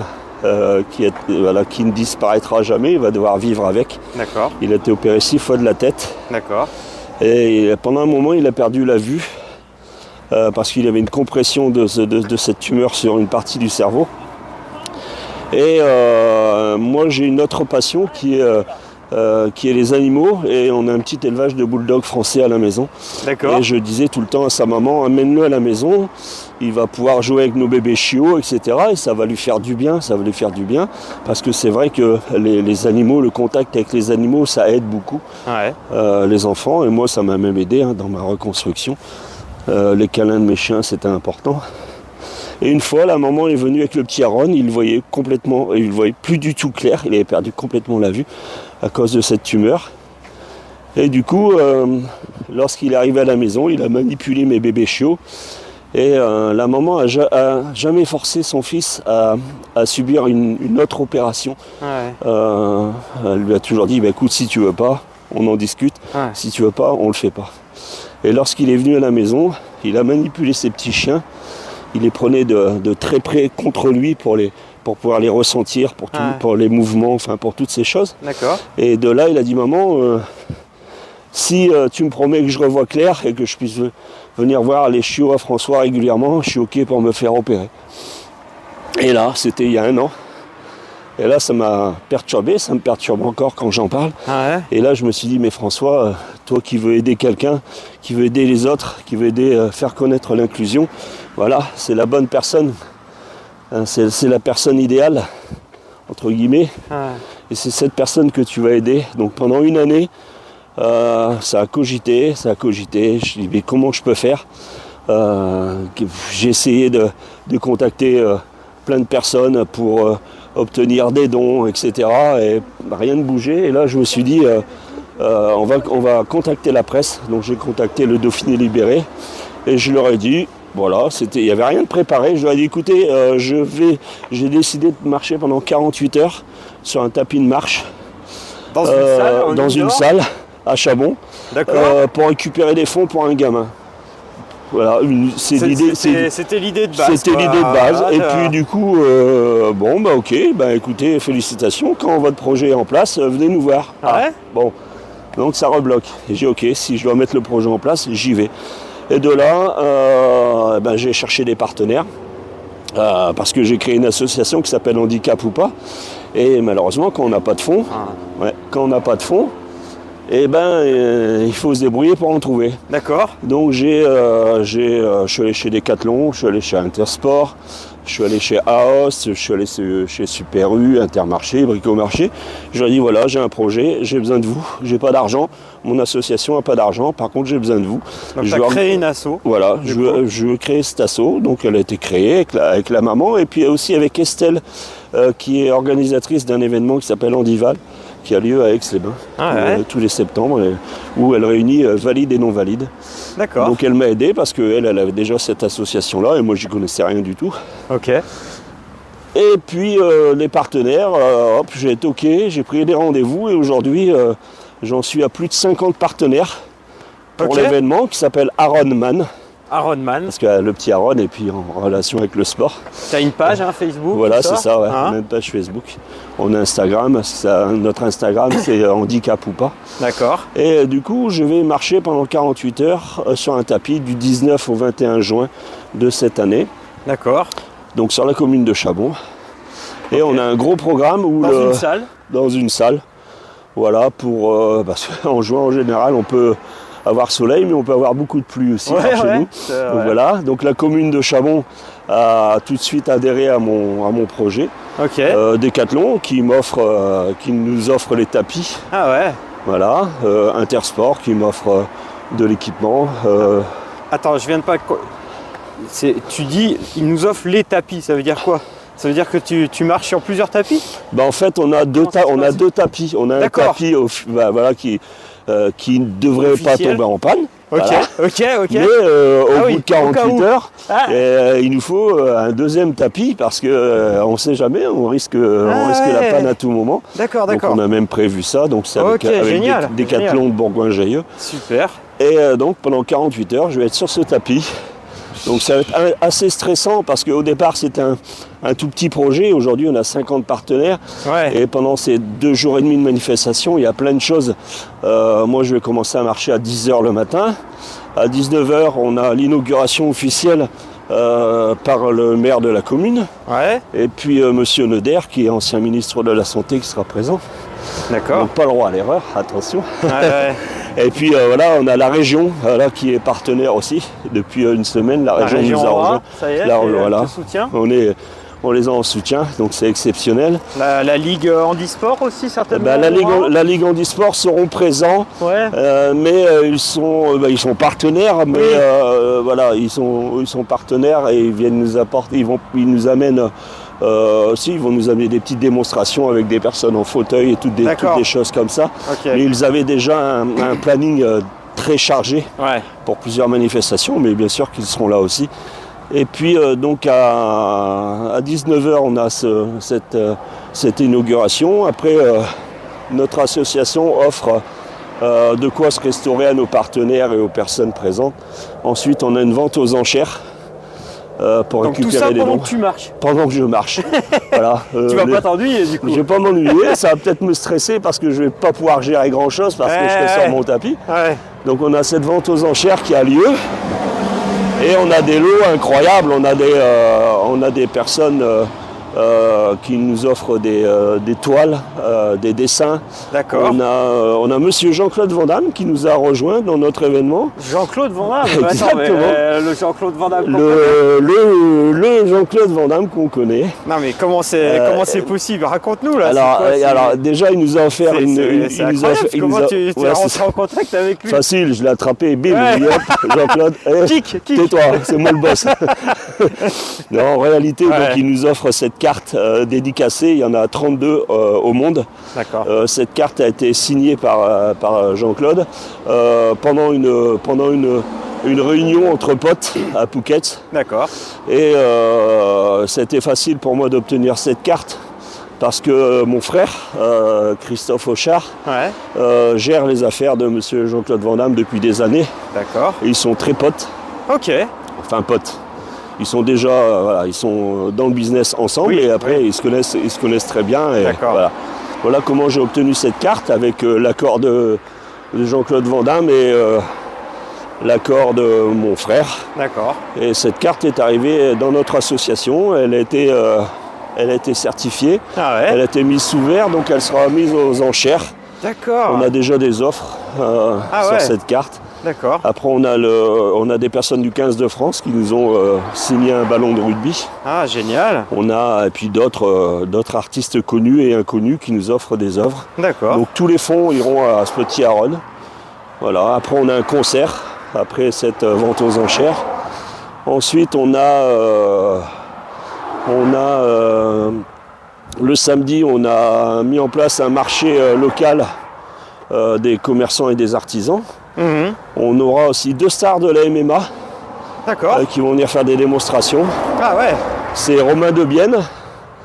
qui ne disparaîtra jamais. Il va devoir vivre avec. D'accord. Il a été opéré 6 fois de la tête. D'accord. Et pendant un moment, il a perdu la vue parce qu'il avait une compression de cette tumeur sur une partie du cerveau. Et moi j'ai une autre passion qui est les animaux et on a un petit élevage de bulldogs français à la maison. D'accord. Et je disais tout le temps à sa maman, amène-le à la maison, il va pouvoir jouer avec nos bébés chiots, etc. Et ça va lui faire du bien, parce que c'est vrai que les animaux, le contact avec les animaux, ça aide beaucoup les enfants. Et moi ça m'a même aidé dans ma reconstruction. Les câlins de mes chiens c'était important. Et une fois, la maman est venue avec le petit Aaron, il voyait plus du tout clair, il avait perdu complètement la vue à cause de cette tumeur. Et du coup, lorsqu'il est arrivé à la maison, il a manipulé mes bébés chiots. Et la maman a jamais forcé son fils à subir une autre opération. Elle lui a toujours dit, écoute, si tu veux pas, on en discute. Si tu veux pas, on le fait pas. Et lorsqu'il est venu à la maison, il a manipulé ses petits chiens. Il les prenait de très près contre lui pour pour pouvoir les ressentir, pour les mouvements, enfin pour toutes ces choses. D'accord. Et de là, il a dit, maman, si tu me promets que je revois clair et que je puisse venir voir les chiots à François régulièrement, je suis OK pour me faire opérer. Et là, c'était il y a 1 an. Et là, ça m'a perturbé, ça me perturbe encore quand j'en parle. Et là, je me suis dit, mais François, toi qui veux aider quelqu'un, qui veut aider les autres, qui veut aider, faire connaître l'inclusion, voilà, c'est la bonne personne. Hein, c'est la personne idéale, entre guillemets. Et c'est cette personne que tu vas aider. Donc pendant 1 année, ça a cogité. Je dis, mais comment je peux faire? J'ai essayé de contacter plein de personnes pour obtenir des dons, etc. Et rien ne bougeait. Et là, je me suis dit, on va contacter la presse. Donc j'ai contacté le Dauphiné Libéré et je leur ai dit, voilà, il n'y avait rien de préparé. Je leur ai dit, écoutez, j'ai décidé de marcher pendant 48 heures sur un tapis de marche Dans une salle à Chabon, pour récupérer des fonds pour un gamin. Voilà, c'était l'idée de base. C'était l'idée de base. Et puis du coup, ok, écoutez, félicitations, quand votre projet est en place, venez nous voir. Bon, donc ça rebloque. Et j'ai OK, si je dois mettre le projet en place, j'y vais. Et de là, j'ai cherché des partenaires, parce que j'ai créé une association qui s'appelle Handicap ou pas. Et malheureusement, quand on n'a pas de fonds, il faut se débrouiller pour en trouver. D'accord. Donc je suis allé chez Decathlon, je suis allé chez Intersport, je suis allé chez AOS, je suis allé chez Super U, Intermarché, Bricomarché. Je leur ai dit, voilà, j'ai un projet, j'ai besoin de vous, j'ai pas d'argent, mon association n'a pas d'argent, par contre j'ai besoin de vous. Donc tu as créé une asso. Voilà, je veux créer cette asso, donc elle a été créée avec la maman, et puis aussi avec Estelle, qui est organisatrice d'un événement qui s'appelle Handival, qui a lieu à Aix-les-Bains tous les septembre, où elle réunit valides et non valides. D'accord. Donc elle m'a aidé parce qu'elle avait déjà cette association-là et moi j'y connaissais rien du tout. Ok. Et puis les partenaires, j'ai été OK, j'ai pris des rendez-vous et aujourd'hui j'en suis à plus de 50 partenaires pour l'événement qui s'appelle Ironman. Ironman. Parce que le petit Aaron est puis en relation avec le sport. Tu as une page, Facebook? Voilà, c'est ça, on a une page Facebook. On a Instagram, notre Instagram c'est Handicap ou pas. D'accord. Et du coup, je vais marcher pendant 48 heures sur un tapis du 19 au 21 juin de cette année. D'accord. Donc sur la commune de Chabon. Et on a un gros programme où dans une salle. Voilà, parce qu'en juin en général, on peut avoir soleil, mais on peut avoir beaucoup de pluie aussi chez nous. Donc voilà, donc la commune de Chabon a tout de suite adhéré à mon projet. Ok. Decathlon qui nous offre les tapis. Voilà, Intersport qui m'offre de l'équipement. Attends, je viens de pas. Tu dis, il nous offre les tapis, ça veut dire quoi? Ça veut dire que tu marches sur plusieurs tapis? En fait, on a deux tapis. On a un tapis qui ne devrait pas tomber en panne. Ok. Mais au bout de 48 heures, il nous faut un deuxième tapis parce que on ne sait jamais, on risque la panne à tout moment. D'accord. Donc on a même prévu ça, donc c'est avec Decathlon de Bourgoin-Jallieu. Super. Et donc pendant 48 heures, je vais être sur ce tapis. Donc ça va être assez stressant parce qu'au départ c'était un tout petit projet. Aujourd'hui on a 50 partenaires et pendant ces 2 jours et demi de manifestation il y a plein de choses. Moi je vais commencer à marcher à 10h le matin. À 19h on a l'inauguration officielle par le maire de la commune. Et puis monsieur Neuder qui est ancien ministre de la Santé qui sera présent. D'accord. Donc pas le droit à l'erreur, attention. Et puis on a la région qui est partenaire aussi. Depuis une semaine, la région nous a rejoint. Ça y est, soutien. On les a en soutien, donc c'est exceptionnel. La Ligue Handisport aussi, certainement. La Ligue Handisport seront présents, mais ils sont partenaires, mais ils sont partenaires et ils viennent nous apporter, ils nous amènent. Ils vont nous amener des petites démonstrations avec des personnes en fauteuil et toutes des choses comme ça. Mais ils avaient déjà un planning très chargé pour plusieurs manifestations, mais bien sûr qu'ils seront là aussi. Et puis donc à 19h on a cette inauguration. Après notre association offre de quoi se restaurer à nos partenaires et aux personnes présentes. Ensuite on a une vente aux enchères pour Donc tout récupérer ça les pendant dons. que tu marches. Pendant que je marche. Voilà. Tu vas pas t'ennuyer du coup. Je vais pas m'ennuyer, ça va peut-être me stresser parce que je vais pas pouvoir gérer grand chose parce que je serai sur mon tapis. Ouais. Donc on a cette vente aux enchères qui a lieu et on a des lots incroyables, on a des personnes qui nous offrent des toiles, des dessins. D'accord. On a monsieur Jean-Claude Van Damme qui nous a rejoint dans notre événement. Jean-Claude Van Damme. Exactement. Attends, mais, le Jean-Claude Van Damme. Le Jean-Claude Van Damme qu'on connaît. Non mais comment c'est possible? Raconte-nous là. Alors déjà il nous a offert Comment tu es rentré en contact avec lui? Facile, je l'ai attrapé, bim, Ouais. hop, Jean-Claude, Kick. tais-toi, c'est moi le boss. Non, en réalité, Ouais. donc, il nous offre cette carte dédicacée, il y en a 32 au monde. D'accord. Cette carte a été signée par Jean-Claude pendant une réunion entre potes à Phuket. D'accord. Et c'était facile pour moi d'obtenir cette carte parce que mon frère, Christophe Auchard, Ouais. gère les affaires de monsieur Jean-Claude Van Damme depuis des années. D'accord. Et ils sont très potes, Ok. enfin potes. Ils sont déjà, voilà, ils sont dans le business ensemble Oui, et après oui. ils se connaissent très bien. Et D'accord. voilà comment j'ai obtenu cette carte avec l'accord de Jean-Claude Van Damme et l'accord de mon frère. D'accord. Et cette carte est arrivée dans notre association. Elle a été certifiée. Ah ouais. Elle a été mise sous verre, donc elle sera mise aux enchères. D'accord. On a déjà des offres sur ouais. cette carte. D'accord. Après, on a des personnes du 15 de France qui nous ont signé un ballon de rugby. Ah génial. Et puis d'autres artistes connus et inconnus qui nous offrent des œuvres. D'accord. Donc tous les fonds iront à ce petit Aaron. Voilà. Après, on a un concert après cette vente aux enchères. Ensuite, on a le samedi, on a mis en place un marché local des commerçants et des artisans. Mhm. On aura aussi 2 stars de la MMA D'accord. qui vont venir faire des démonstrations. Ah ouais. C'est Romain Debienne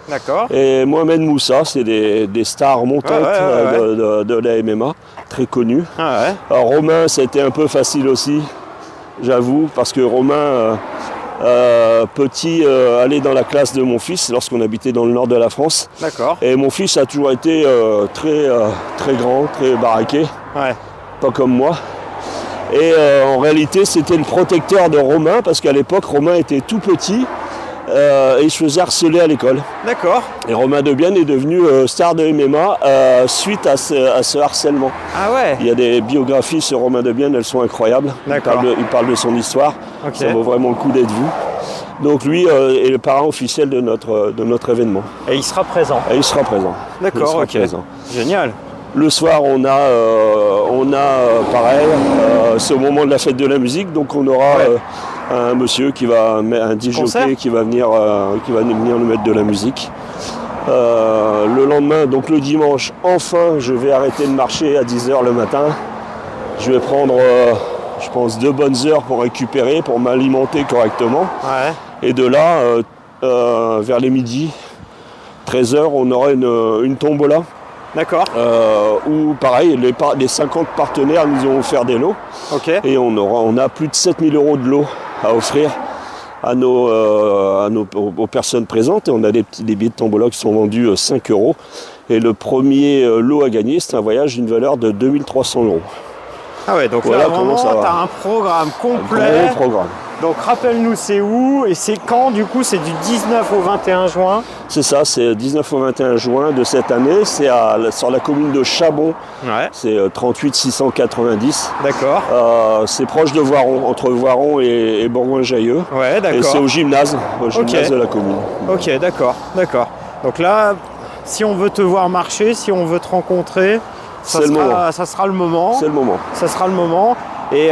D'accord. et Mohamed Moussa, c'est des stars montantes Ouais. de la MMA, très connues. Ah ouais. Alors Romain, c'était un peu facile aussi, j'avoue, parce que Romain, petit, allait dans la classe de mon fils lorsqu'on habitait dans le nord de la France. D'accord. Et mon fils a toujours été très grand, très baraqué, Ouais. pas comme moi. Et en réalité, c'était le protecteur de Romain, parce qu'à l'époque, Romain était tout petit et il se faisait harceler à l'école. D'accord. Et Romain Debienne est devenu star de MMA suite à ce harcèlement. Ah ouais. Il y a des biographies sur Romain Debienne, elles sont incroyables. D'accord. Il parle de son histoire, Ok. ça vaut vraiment le coup d'être vu. Donc lui est le parrain officiel de notre événement. Et il sera présent. Et il sera présent. D'accord. Il sera Ok. présent. Génial. Le soir, on a pareil, c'est au moment de la fête de la musique, donc on aura un monsieur un DJ Concert qui va venir nous mettre de la musique. Le lendemain, donc le dimanche, enfin, je vais arrêter de marcher à 10h le matin. Je vais prendre, je pense, 2 bonnes heures pour récupérer, pour m'alimenter correctement. Ouais. Et de là, vers les midi, 13h, on aura une tombola. D'accord. Où pareil, les 50 partenaires nous ont offert des lots Ok. et on a plus de 7 000 € de lots à offrir aux personnes présentes, et on a des billets de tombola qui sont vendus 5 €. Et le premier lot à gagner, c'est un voyage d'une valeur de 2 300 €. Ah ouais, donc Voilà là vraiment comment ça va. t'as un programme Un complet. gros programme. Donc rappelle-nous c'est où et c'est quand du coup, c'est du 19 au 21 juin. C'est ça, c'est 19 au 21 juin de cette année, c'est sur la commune de Chabon, Ouais. c'est 38 690. D'accord. C'est proche de Voiron, entre Voiron et Bourgoin-Jallieu. Ouais, Et c'est d'accord. au gymnase de la commune. Ok, d'accord. Donc là, si on veut te voir marcher, si on veut te rencontrer, ça C'est le moment. sera le moment. C'est le moment. Ça sera le moment. Et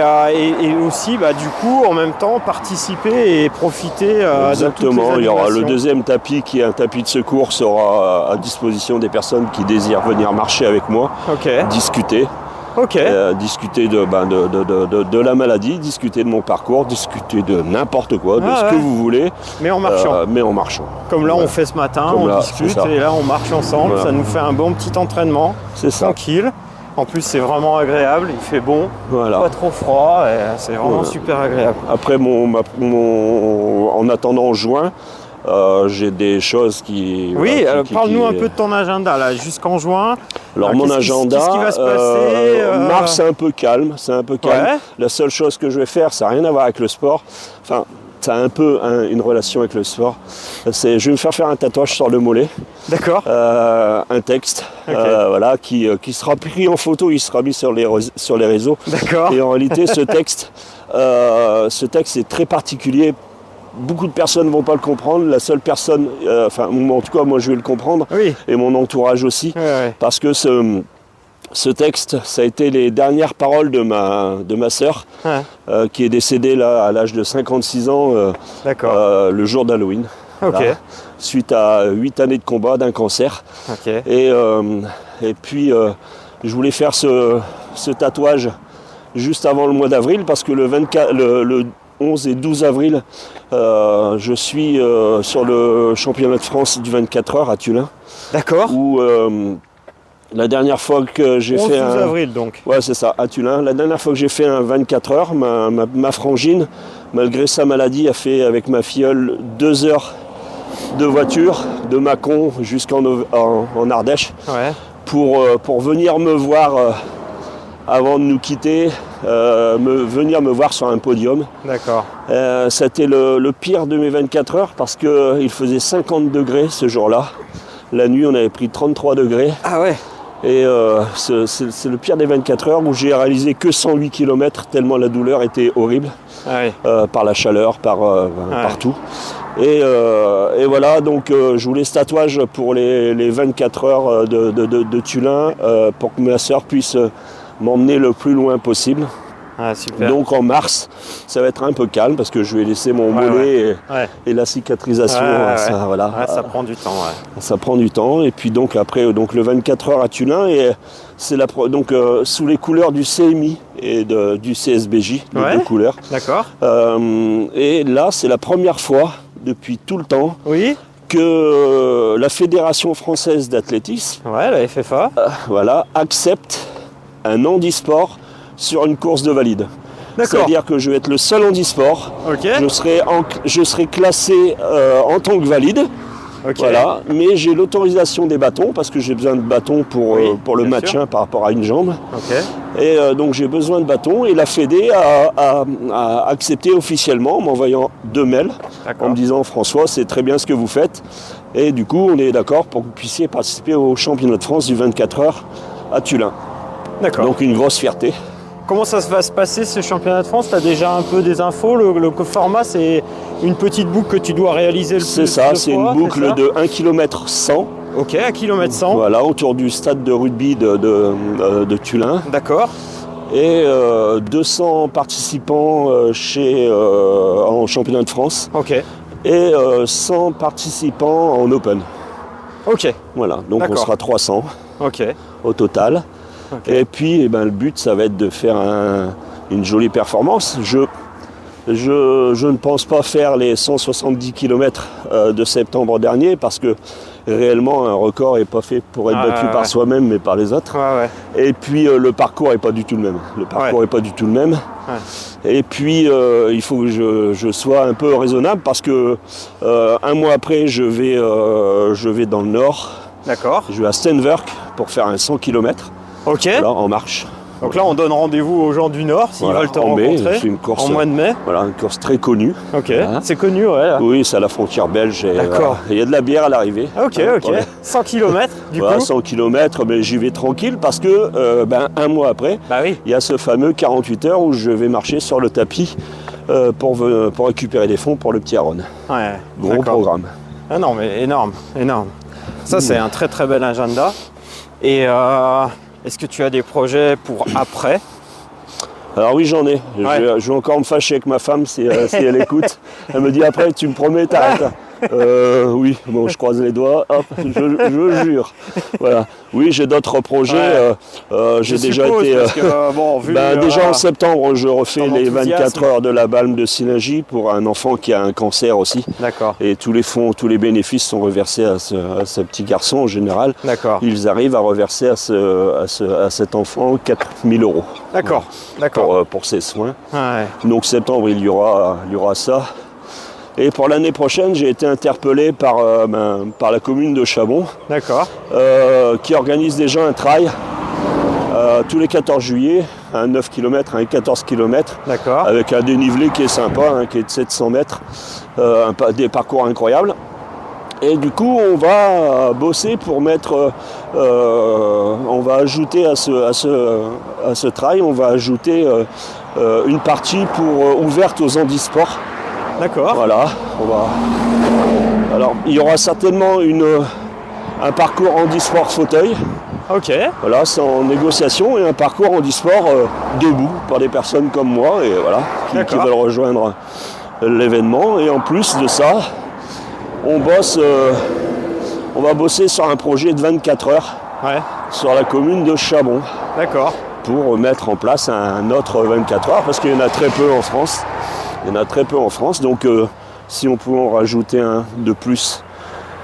aussi, du coup, en même temps, participer et profiter de Exactement, toutes les il y aura le animations. deuxième tapis qui est un tapis de secours, sera à disposition des personnes qui désirent venir marcher avec moi, Ok, discuter, ok. discuter de la maladie, discuter de mon parcours, discuter de n'importe quoi, de ce que vous voulez, Mais en marchant. mais en marchant. Comme là, Ouais. on fait ce matin, Comme on là, discute c'est ça. et là, on marche ensemble. Voilà. Ça nous fait un bon petit entraînement, C'est ça. tranquille. En plus, c'est vraiment agréable, il fait bon, Voilà. pas trop froid, et c'est vraiment Voilà. super agréable. Après, en attendant juin, j'ai des choses qui... Oui, voilà, qui- parle-nous qui- un peu de ton agenda là, jusqu'en juin. Alors mon agenda, qu'est-ce qui va se passer mars c'est un peu calme, Ouais. La seule chose que je vais faire, ça n'a rien à voir avec le sport. Enfin, ça a un peu une relation avec le sport. Je vais me faire un tatouage sur le mollet, D'accord. un texte, Ok. voilà, qui sera pris en photo, il sera mis sur les réseaux. D'accord. Et en réalité, ce texte est très particulier. Beaucoup de personnes ne vont pas le comprendre. La seule personne, en tout cas moi je vais le comprendre, Oui. et mon entourage aussi, Ouais. parce que ce texte, ça a été les dernières paroles de ma sœur, Ouais. qui est décédée là à l'âge de 56 ans, D'accord. le jour d'Halloween, Ok. voilà, suite à 8 années de combat d'un cancer. Ok. Et puis je voulais faire ce tatouage juste avant le mois d'avril, parce que le 11 et 12 avril, je suis sur le championnat de France du 24 heures à Tullin, D'accord. où la dernière fois que j'ai 11 fait 12 avril donc. Ouais, c'est ça, à Tullin. La dernière fois que j'ai fait un 24 heures, ma frangine, malgré sa maladie, a fait avec ma filleule 2 heures de voiture de Mâcon en Ardèche Ouais. pour venir me voir avant de nous quitter, venir me voir sur un podium. D'accord. C'était le pire de mes 24 heures parce qu'il faisait 50 degrés ce jour-là. La nuit, on avait pris 33 degrés. Ah ouais. Et c'est le pire des 24 heures où j'ai réalisé que 108 km tellement la douleur était horrible, Ah ouais. par la chaleur, partout. Et voilà, donc je voulais ce tatouage pour les 24 heures de Tullin, pour que ma sœur puisse m'emmener le plus loin possible. Ah super. Donc en mars, ça va être un peu calme parce que je vais laisser mon Ouais, mollet Ouais. et la cicatrisation. Ouais. Ça, voilà. Ouais, ça prend du temps. Ouais. Ça prend du temps. Et puis donc après, donc le 24 heures à Tullin, et c'est sous les couleurs du CMI et du CSBJ, les Ouais. deux couleurs. D'accord. Et là, c'est la première fois depuis tout le temps Oui. que la Fédération française d'athlétisme, Ouais, la FFA. voilà, accepte un handisport sur une course de valide. D'accord. C'est-à-dire que je vais être le seul handisport. Ok. Je serai classé en tant que valide. Ok. Voilà, mais j'ai l'autorisation des bâtons parce que j'ai besoin de bâtons pour le bien maintien sûr. par rapport à une jambe. Ok. Et donc j'ai besoin de bâtons et la Fédé a accepté officiellement en m'envoyant 2 mails en D'accord. me disant François, c'est très bien ce que vous faites. Et du coup, on est d'accord pour que vous puissiez participer au championnat de France du 24 heures à Tullin. D'accord. Donc une grosse fierté. Comment ça va se passer ce championnat de France? Tu as déjà un peu des infos? Le format, c'est une petite boucle que tu dois réaliser le plus C'est ça, de c'est fois, une boucle c'est ça de 1 km 100. Ok, 1 km 100. Voilà, autour du stade de rugby de Tullin. D'accord. Et 200 participants en championnat de France. Ok. Et 100 participants en open. Ok. Voilà, donc on D'accord. sera 300 Ok. au total. Ok. Et puis le but, ça va être de faire une jolie performance. Je ne pense pas faire les 170 km de septembre dernier parce que réellement un record n'est pas fait pour être battu par soi-même mais par les autres. Ouais, ouais. Et puis le parcours n'est pas du tout le même. Et puis il faut que je sois un peu raisonnable parce que un mois après je vais dans le nord. D'accord. Je vais à Steenwerk pour faire un 100 km Ok. en marche. Donc là, on donne rendez-vous aux gens du Nord s'ils Voilà, veulent te en mai, rencontrer. c'est une course, en mois de mai. Voilà, une course très connue. Ok. Voilà. C'est connu, ouais. Là. Oui, c'est à la frontière belge. Et, D'accord. il y a de la bière à l'arrivée. Ok, ok. 100 km du Voilà, coup. 100 km, mais j'y vais tranquille parce que un mois après, Bah oui. il y a ce fameux 48 heures où je vais marcher sur le tapis pour récupérer des fonds pour le petit Aaron. Ouais. Gros d'accord. programme. Ah non, mais énorme, énorme. Ça, c'est un très très bel agenda. Et est-ce que tu as des projets pour après? Alors oui, j'en ai. Ouais. Je vais encore me fâcher avec ma femme si elle écoute. Elle me dit après, tu me promets, t'arrêtes. Oui, bon, je croise les doigts, hop, je jure. Voilà. Oui, j'ai d'autres projets. J'ai déjà été. Parce que, bon, vu, déjà en septembre, je refais ton les enthousiasme. 24 heures de la Balme de Synergie pour un enfant qui a un cancer aussi. D'accord. Et tous les fonds, tous les bénéfices sont reversés à ce petit garçon en général. D'accord. Ils arrivent à reverser à cet enfant 4 000 €. D'accord. D'accord. Pour ses soins. Ouais. Donc septembre, il y aura ça. Et pour l'année prochaine, j'ai été interpellé par la commune de Chabon, D'accord. qui organise déjà un trail tous les 14 juillet, un 9 km, un 14 km, D'accord. avec un dénivelé qui est sympa, qui est de 700 mètres, des parcours incroyables. Et du coup, on va bosser pour mettre, on va ajouter à ce trail, on va ajouter une partie ouverte aux handisports. D'accord. Voilà, alors il y aura certainement un parcours handisport fauteuil. Ok. Voilà, c'est en négociation, et un parcours handisport debout par des personnes comme moi, et voilà, qui veulent rejoindre l'événement. Et en plus de ça, on va bosser sur un projet de 24 heures sur la commune de Chabon. D'accord. Pour mettre en place un autre 24 heures, parce qu'il y en a très peu en France. Donc si on pouvait en rajouter un de plus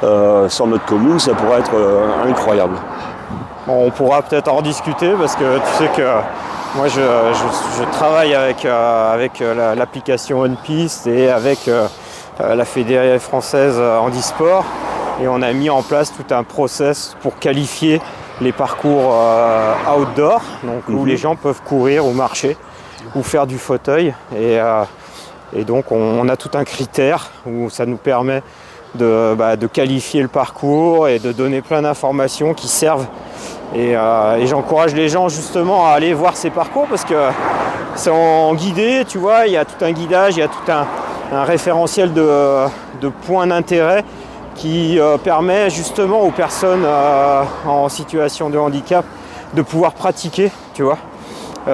sur notre commune, ça pourrait être incroyable. Bon, on pourra peut-être en discuter, parce que tu sais que moi je travaille avec l'application OnePiste et avec la Fédération française handisport, et on a mis en place tout un process pour qualifier les parcours outdoor, donc où les gens peuvent courir ou marcher ou faire du fauteuil, et donc on a tout un critère où ça nous permet de qualifier le parcours et de donner plein d'informations qui servent, et j'encourage les gens justement à aller voir ces parcours, parce que c'est en guidé, tu vois, il y a tout un guidage, il y a tout un référentiel de points d'intérêt qui permet justement aux personnes en situation de handicap de pouvoir pratiquer, tu vois,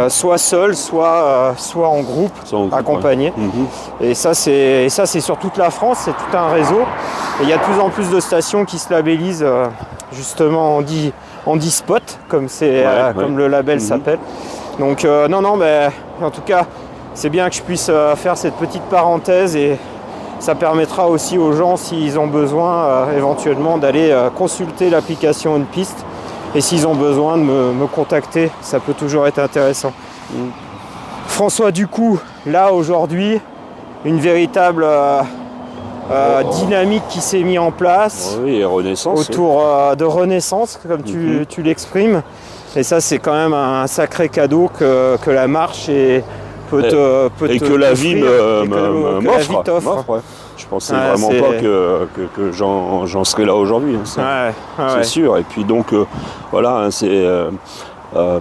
soit seul, soit en groupe, accompagné. Ouais. Et ça c'est sur toute la France, c'est tout un réseau. Et il y a de plus en plus de stations qui se labellisent justement handispot, comme le label s'appelle. Donc mais en tout cas, c'est bien que je puisse faire cette petite parenthèse, et ça permettra aussi aux gens, s'ils ont besoin éventuellement, d'aller consulter l'application OnePiste, et s'ils ont besoin de me contacter, ça peut toujours être intéressant. François, du coup, là aujourd'hui, une véritable dynamique qui s'est mise en place. Oui, et renaissance. Autour de renaissance, comme tu l'exprimes. Et ça, c'est quand même un sacré cadeau que la marche peut que la vie t'offre. Ouais. Je pensais vraiment pas que j'en serais là aujourd'hui. C'est sûr. Et puis donc, voilà,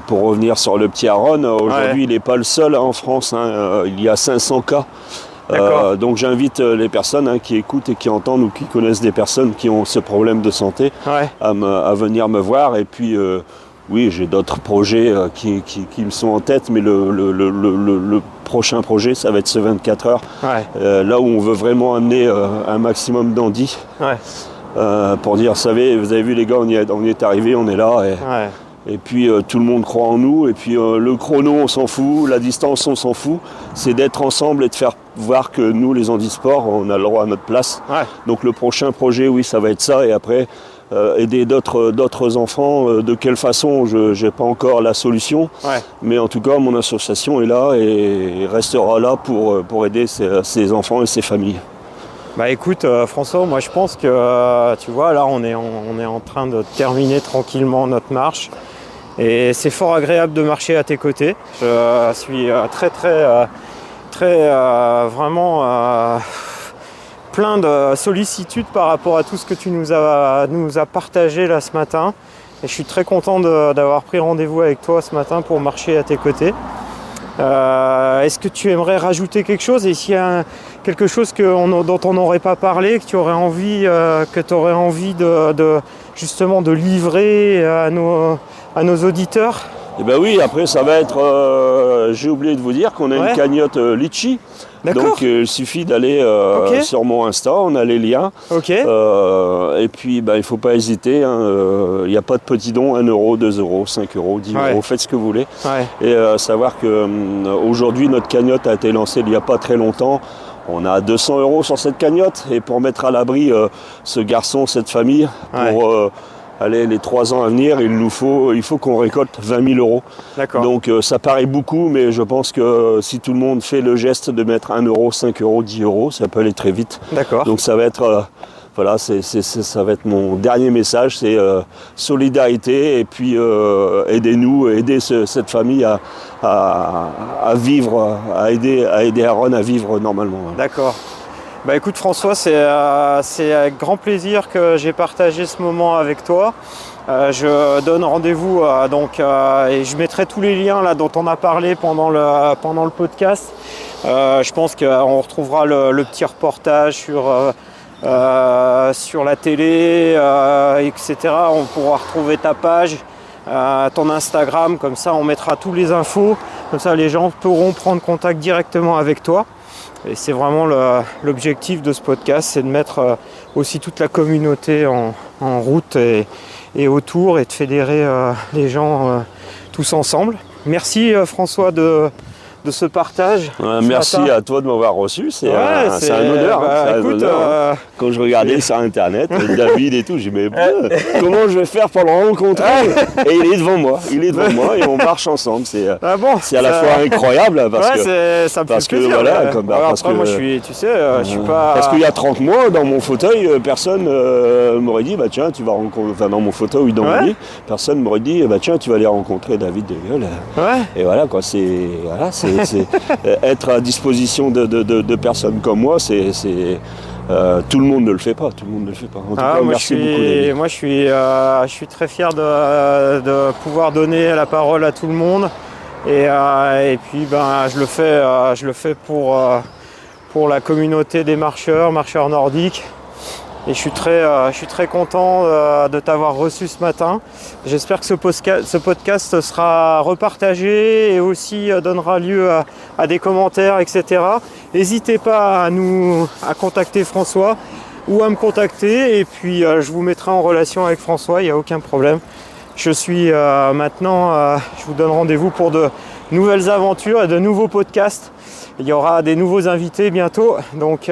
pour revenir sur le petit Aaron, aujourd'hui il n'est pas le seul en France. Il y a 500 cas. Donc j'invite les personnes qui écoutent et qui entendent, ou qui connaissent des personnes qui ont ce problème de santé, à venir me voir. Et puis oui, j'ai d'autres projets qui me sont en tête, mais le prochain projet, ça va être ce 24 heures, là où on veut vraiment amener un maximum d'handis, pour dire, vous avez vu les gars, on y est arrivé, on est là, et puis tout le monde croit en nous, et puis le chrono on s'en fout, la distance on s'en fout, c'est d'être ensemble et de faire voir que nous, les handisports, on a le droit à notre place. Donc le prochain projet, oui, ça va être ça, et après aider d'autres enfants. De quelle façon, je n'ai pas encore la solution, mais en tout cas mon association est là et restera là pour aider ces enfants et ces familles. Bah écoute François, moi je pense que tu vois, là on est en train de terminer tranquillement notre marche, et c'est fort agréable de marcher à tes côtés. Je suis très vraiment plein de sollicitudes par rapport à tout ce que tu nous as partagé là ce matin, et je suis très content d'avoir pris rendez-vous avec toi ce matin pour marcher à tes côtés. Est-ce que tu aimerais rajouter quelque chose, et s'il y a quelque chose dont on n'aurait pas parlé, que tu aurais envie de justement de livrer à nos auditeurs? Eh ben oui, après ça va être, j'ai oublié de vous dire qu'on a une cagnotte litchi. D'accord. Donc il suffit d'aller Ok. sur mon Insta, on a les liens. Ok. Et puis il ne faut pas hésiter, il n'y a pas de petits dons, 1 euro, 2 euros, 5 euros, 10 Ouais. euros, faites ce que vous voulez. Ouais. Et savoir que aujourd'hui notre cagnotte a été lancée il n'y a pas très longtemps. On a 200 euros sur cette cagnotte et pour mettre à l'abri ce garçon, cette famille, pour les 3 ans à venir, il faut qu'on récolte 20 000 euros. D'accord. Donc ça paraît beaucoup, mais je pense que si tout le monde fait le geste de mettre 1 euro, 5 euros, 10 euros, ça peut aller très vite. D'accord. Donc ça va être, ça va être mon dernier message, c'est solidarité et puis aidez-nous, aidez cette famille à vivre, à aider Aaron à vivre normalement. D'accord. Bah écoute François, c'est avec grand plaisir que j'ai partagé ce moment avec toi. Je donne rendez-vous et je mettrai tous les liens là dont on a parlé pendant le podcast. Je pense qu'on retrouvera le petit reportage sur la télé, etc. On pourra retrouver ta page, ton Instagram, comme ça on mettra tous les infos, comme ça les gens pourront prendre contact directement avec toi. Et c'est vraiment l'objectif de ce podcast, c'est de mettre aussi toute la communauté en route et autour et de fédérer les gens tous ensemble. Merci François de ce partage. Merci à toi de m'avoir reçu, c'est un honneur. Écoute, quand je regardais sur internet, David et tout, j'ai dit mais comment je vais faire pour le rencontrer? Et il est devant moi et on marche ensemble. C'est à la fois incroyable parce que ça me fait plaisir. Moi je suis, tu sais, je suis pas. Parce qu'il y a 30 mois, dans mon fauteuil, personne m'aurait dit bah tiens, tu vas rencontrer. Enfin dans mon fauteuil, dans mon lit, personne m'aurait dit bah tiens, tu vas aller rencontrer David de Gueule. Et voilà quoi, c'est être à disposition de personnes comme moi, tout le monde ne le fait pas. En tout cas, merci beaucoup. David. Moi, je suis très fier de pouvoir donner la parole à tout le monde. Et puis, je le fais pour la communauté des marcheurs nordiques. Et je suis très content de t'avoir reçu ce matin. J'espère que ce podcast sera repartagé et aussi donnera lieu à des commentaires, etc. N'hésitez pas à contacter François ou à me contacter. Et puis je vous mettrai en relation avec François, il n'y a aucun problème. Je suis maintenant, je vous donne rendez-vous pour de nouvelles aventures et de nouveaux podcasts. Il y aura des nouveaux invités bientôt. Donc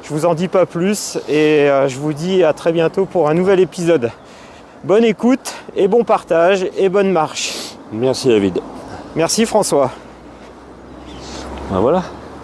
je vous en dis pas plus et je vous dis à très bientôt pour un nouvel épisode. Bonne écoute et bon partage et bonne marche. Merci David. Merci François. Ben voilà.